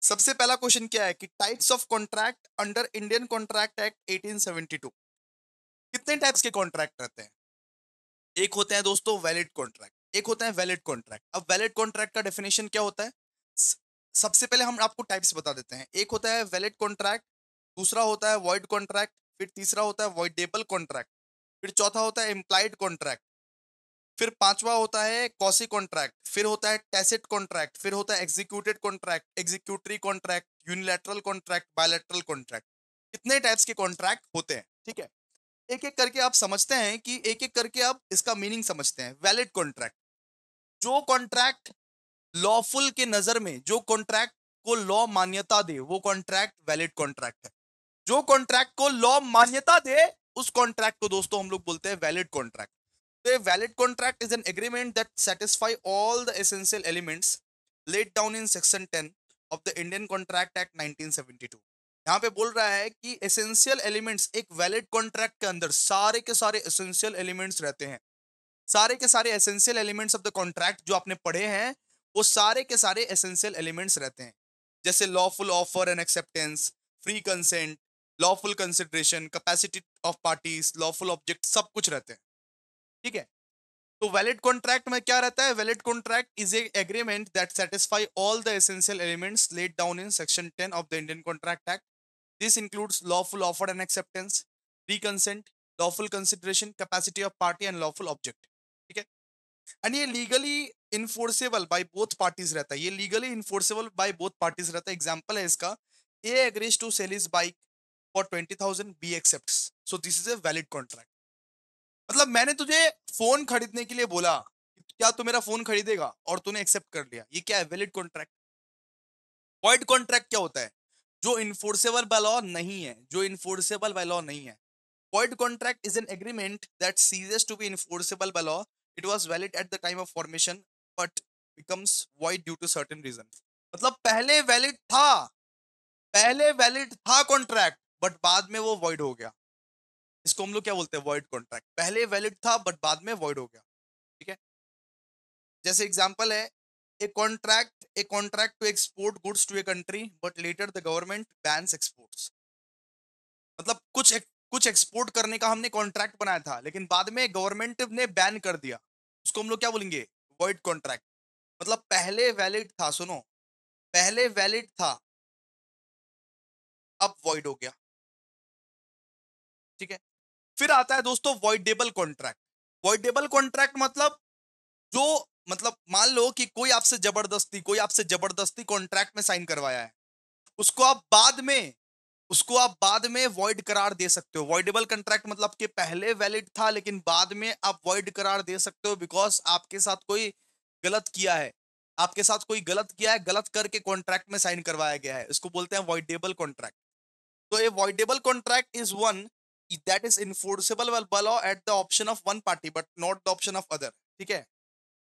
सबसे पहला क्वेश्चन क्या है कि types of contract under Indian contract Act 1872। कितने टाइप्स के कॉन्ट्रैक्ट रहते हैं? एक होते हैं दोस्तों वैलिड कॉन्ट्रैक्ट, एक होता है वैलिड कॉन्ट्रैक्ट। अब वैलिड कॉन्ट्रैक्ट का डेफिनेशन क्या होता है? स- सबसे पहले हम आपको टाइप्स बता देते हैं। एक होता है वैलिड कॉन्ट्रैक्ट, दूसरा होता है वॉइड कॉन्ट्रैक्ट, फिर तीसरा होता है वॉइडेबल कॉन्ट्रैक्ट, फिर चौथा होता है इम्प्लाइड कॉन्ट्रैक्ट, फिर पांचवा होता है कॉसी कॉन्ट्रैक्ट, फिर होता है टैसिट कॉन्ट्रैक्ट, फिर होता है executed contract, executory contract, unilateral contract, bilateral contract. कितने टाइप्स के कॉन्ट्रैक्ट होते हैं, ठीक है। एक एक करके आप समझते हैं कि एक एक करके आप इसका मीनिंग समझते हैं। वैलिड कॉन्ट्रैक्ट, जो कॉन्ट्रैक्ट लॉफुल के नजर में, जो कॉन्ट्रैक्ट को लॉ मान्यता दे, वो कॉन्ट्रैक्ट वैलिड कॉन्ट्रैक्ट है। जो कॉन्ट्रैक्ट को लॉ मान्यता दे, उस कॉन्ट्रैक्ट को दोस्तों हम लोग बोलते हैं वैलिड कॉन्ट्रैक्ट। तो ए valid contract is an agreement that satisfy all the essential elements laid down in section 10 of the Indian contract act 1972। यहाँ पे बोल रहा है कि एसेंशियल एलिमेंट्स, एक वैलिड कॉन्ट्रैक्ट के अंदर सारे के सारे एसेंशियल एलिमेंट्स रहते हैं। सारे के सारे essential elements of the contract जो आपने पढ़े हैं, वो सारे के सारे एसेंशियल एलिमेंट्स रहते हैं। जैसे lawful offer and acceptance, free consent, lawful consideration, capacity of parties, lawful object, सब कुछ रहते हैं, ठीक है। तो वैलिड कॉन्ट्रैक्ट में क्या रहता है? Valid contract is A agreement that satisfy all the essential elements laid down in section 10 of the Indian contract act. This includes lawful offer and acceptance, free consent, lawful consideration, capacity of party and lawful object, ठीक है। And ये legally enforceable by both parties रहता है, ये legally enforceable by both parties रहता है। Example है इसका, A agrees to sell his bike for 20,000, B accepts, so this is a valid contract. मतलब मैंने तुझे फोन खरीदने के लिए बोला, क्या तू मेरा फोन खरीदेगा, और तूने एक्सेप्ट कर लिया, ये क्या है? Valid contract. वॉइड कॉन्ट्रैक्ट क्या होता है? जो इन्फोर्सेबल बाय लॉ नहीं है, जो इन्फोर्सेबल बाय लॉ नहीं है। Void contract is an agreement that ceases to be enforceable by law. It was valid at the time of formation, but becomes void due to certain reasons. मतलब पहले valid था, पहले valid था contract, but बाद में वो void हो गया। इसको हम लोग क्या बोलते हैं? Void contract. पहले वैलिड था बट बाद में वॉइड हो गया, ठीक है। जैसे एग्जांपल है, a contract to export goods to a country but later the government bans exports. मतलब कुछ एक्सपोर्ट करने का हमने कॉन्ट्रैक्ट बनाया था, लेकिन बाद में गवर्नमेंट ने बैन कर दिया, उसको हम लोग क्या बोलेंगे? Void contract. मतलब पहले वैलिड था, सुनो, पहले वैलिड था, अब वॉइड हो गया, ठीक है। फिर आता है दोस्तों वॉइडेबल कॉन्ट्रैक्ट। वॉइडेबल कॉन्ट्रैक्ट मतलब, जो मतलब मान लो कि कोई आपसे जबरदस्ती कॉन्ट्रैक्ट में साइन करवाया है, उसको आप बाद में उसको आप बाद में वॉइड करार दे सकते हो। वॉइडेबल कॉन्ट्रैक्ट मतलब कि पहले वैलिड था लेकिन बाद में आप वॉइड करार दे सकते हो, बिकॉज आपके साथ कोई गलत किया है, आपके साथ कोई गलत किया है, गलत करके कॉन्ट्रैक्ट में साइन करवाया गया है, इसको बोलते हैं वॉइडेबल कॉन्ट्रैक्ट। तो ये voidable contract is one that is enforceable by law at the option of one party but not the option of other, ठीक है,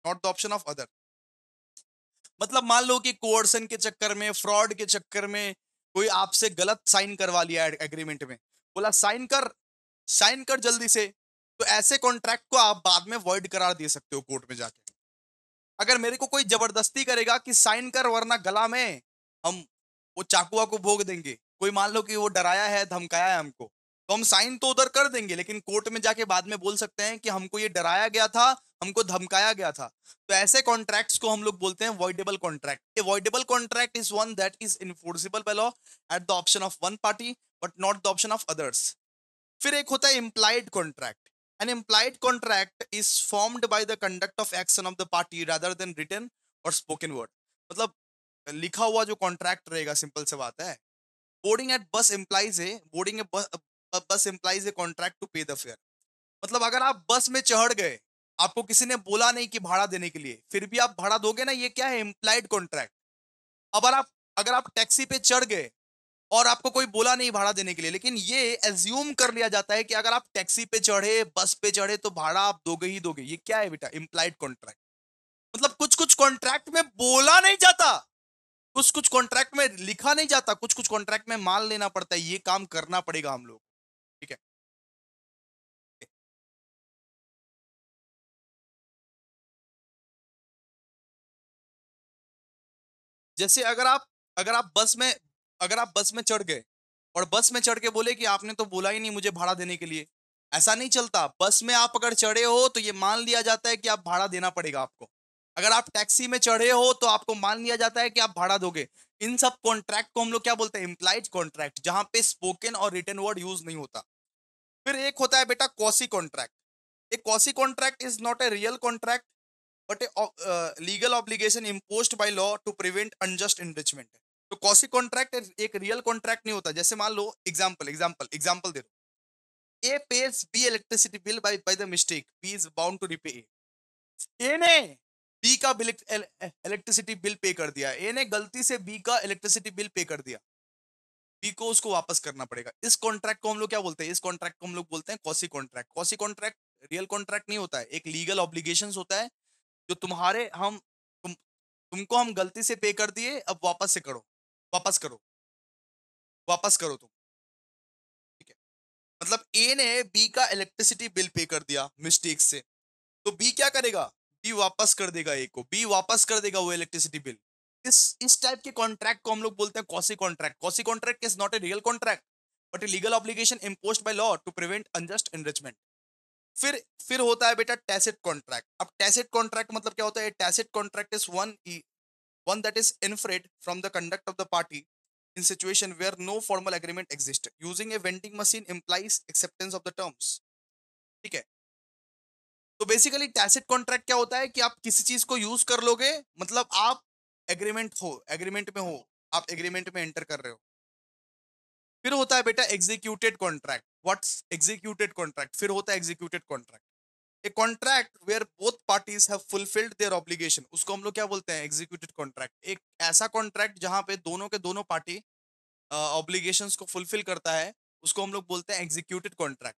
not the option of other. मतलब मान लो कि कोर्सन के चक्कर में, फ्रॉड के चक्कर में कोई आपसे गलत साइन करवा लिया एग्रीमेंट में, बोला साइन कर, साइन कर जल्दी से, तो ऐसे कॉन्ट्रैक्ट को आप बाद में वॉइड करार दे सकते हो कोर्ट में जाके। अगर मेरे को कोई जबरदस्ती करेगा कि साइन कर वरना गला में हम वो चाकू वाकू भोग देंगे, कोई मान लो कि वो डराया है, धमकाया है हमको, तो हम साइन तो उधर कर देंगे, लेकिन कोर्ट में जाके बाद में बोल सकते हैं कि हमको ये डराया गया था, हमको धमकाया गया था। तो ऐसे कॉन्ट्रैक्ट्स को हम लोग बोलते हैं voidable contract. A voidable contract is one that is enforceable by law at the option of one party but not the option of others. फिर एक होता है implied contract. An implied contract is formed by the conduct of action of the party rather than written or spoken word. मतलब लिखा हुआ जो contract रहेगा, simple सी बात है। बोर्डिंग एट बस इम्प्लाइज है, बोर्डिंग ए बस इम्प्लाइज ए कॉन्ट्रैक्ट टू पे द फेयर। मतलब अगर आप बस में चढ़ गए, आपको किसी ने बोला नहीं कि भाड़ा देने के लिए, फिर भी आप भाड़ा दोगे ना, ये क्या है? Implied contract. अब अगर आप टैक्सी पे चढ़ गए और आपको कोई बोला नहीं भाड़ा देने के लिए, लेकिन ये एज्यूम कर लिया जाता है कि अगर आप टैक्सी पे चढ़े, बस पे चढ़े, तो भाड़ा आप दोगे ही दोगे। ये क्या है बेटा? Implied contract. मतलब कुछ कुछ कॉन्ट्रैक्ट में बोला नहीं जाता, कुछ कुछ कॉन्ट्रैक्ट में लिखा नहीं जाता, कुछ कुछ कॉन्ट्रैक्ट में मान लेना पड़ता है, ये काम करना पड़ेगा हम लोग। ठीक है। जैसे अगर आप बस में चढ़ गए और बस में चढ़ के बोले कि आपने तो बोला ही नहीं मुझे भाड़ा देने के लिए, ऐसा नहीं चलता। बस में आप अगर चढ़े हो तो ये मान लिया जाता है कि आप भाड़ा देना पड़ेगा आपको। अगर आप टैक्सी में चढ़े हो तो आपको मान लिया जाता है कि आप भाड़ा दोगे। इन सब कॉन्ट्रैक्ट को हम लोग क्या बोलते हैं? इम्प्लाइड कॉन्ट्रैक्ट, जहां पे स्पोकन और रिटन वर्ड यूज नहीं होता। फिर एक होता है बेटा quasi contract. A quasi contract is not a real contract but a legal obligation imposed by law to prevent unjust enrichment. तो कॉसी कॉन्ट्रैक्ट एक रियल कॉन्ट्रैक्ट नहीं होता। जैसे मान लो, एग्जांपल दे दो। A pays B electricity bill by the mistake, B is bound to repay A. A ने बी का इलेक्ट्रिसिटी बिल पे कर दिया, ए ने गलती से बी का इलेक्ट्रिसिटी बिल पे कर दिया, बी को उसको वापस करना पड़ेगा। इस कॉन्ट्रैक्ट को हम लोग क्या बोलते हैं? इस कॉन्ट्रैक्ट को हम लोग बोलते हैं quasi contract. Quasi contract real contract नहीं होता है, एक लीगल ऑब्लिगेशंस होता है जो तुम्हारे हम तुमको हम गलती से पे कर दिए, अब वापस से करो, वापस करो, वापस करो तुम। ठीक है। मतलब ए ने बी का इलेक्ट्रिसिटी बिल पे कर दिया मिस्टेक से, तो बी क्या करेगा? बी वापस कर देगा ए को, बी वापस कर देगा वो इलेक्ट्रिसिटी बिल। इस टाइप के कॉन्ट्रैक्ट को हम लोग बोलते हैं quasi contract. Quasi contract is not a real contract but a legal obligation imposed by law to prevent unjust enrichment. फिर होता है बेटा टैसिट कॉन्ट्रैक्ट। अब टैसिट कॉन्ट्रैक्ट मतलब क्या होता है? Tacit contract is one that is inferred from the conduct of the party in situation where no formal agreement exists. Using a vending machine implies acceptance of the terms. ठीक है। तो basically tacit contract क्या होता है कि आप किसी चीज को यूज कर लोगे, मतलब आप एग्रीमेंट में हो, आप एग्रीमेंट में एंटर कर रहे हो। फिर होता है बेटा executed contract. What's executed contract? फिर होता है executed contract. A contract where both parties have fulfilled their obligation, उसको हम लोग क्या बोलते हैं? Executed contract. एक ऐसा कॉन्ट्रैक्ट जहां पे दोनों के दोनों पार्टी ऑब्लिगेशंस को फुलफिल करता है, उसको हम लोग बोलते हैं एग्जीक्यूटेड कॉन्ट्रैक्ट।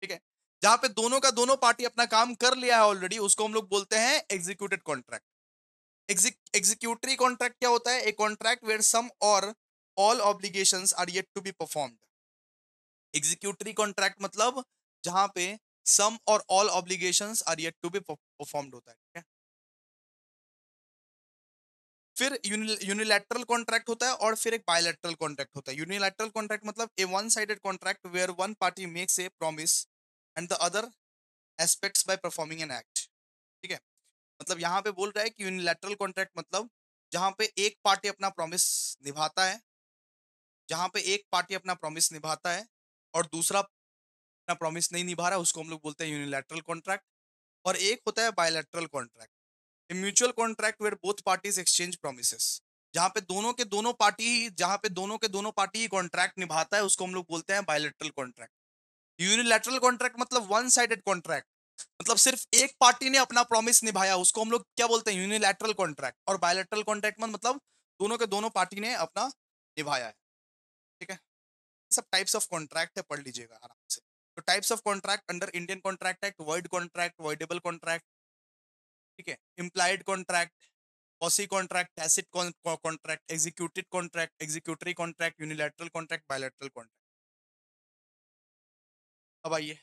ठीक है। जहां पे दोनों का दोनों पार्टी अपना काम कर लिया है ऑलरेडी, उसको हम लोग बोलते हैं एग्जीक्यूटेड कॉन्ट्रैक्ट। एग्जीक्यूटरी कॉन्ट्रैक्ट क्या होता है? A contract where some or all obligations are yet to be performed. Executory contract मतलब जहां पे some or all obligations are yet to be performed होता है। ठीक है। फिर यूनिलैटरल कॉन्ट्रैक्ट होता है और फिर एक बायलैटरल कॉन्ट्रैक्ट होता है। यूनिलैटरल कॉन्ट्रैक्ट मतलब a one sided contract where one party makes a promise and the other aspects by performing an act. ठीक है। मतलब यहाँ पे बोल रहा है कि यूनिलैटरल कॉन्ट्रैक्ट मतलब जहाँ पे एक पार्टी अपना प्रॉमिस निभाता है, जहाँ पे एक पार्टी अपना प्रॉमिस निभाता है और दूसरा अपना प्रॉमिस नहीं निभा रहा है, उसको हम लोग बोलते हैं यूनिलैटरल कॉन्ट्रैक्ट। और एक होता है bilateral contract, a mutual contract where both parties exchange promises. जहां पे दोनों के दोनों पार्टी ही कॉन्ट्रैक्ट निभाता है, उसको हम लोग बोलते हैं बायलैटरल कॉन्ट्रैक्ट। यूनिलैटरल कॉन्ट्रैक्ट मतलब वन साइडेड कॉन्ट्रैक्ट, मतलब सिर्फ एक पार्टी ने अपना प्रॉमिस निभाया, उसको हम लोग क्या बोलते हैं? Unilateral contract. और बायलैटरल कॉन्ट्रैक्ट मतलब दोनों के दोनों पार्टी ने अपना निभाया है। ठीक है। सब टाइप्स ऑफ कॉन्ट्रैक्ट है, पढ़ लीजिएगा आराम से। तो types of contract under Indian contract act: void contract, voidable contract, ठीक है, implied contract, posse contract, tacit contract, executed contract, executory contract, unilateral contract, bilateral contract. अब आइए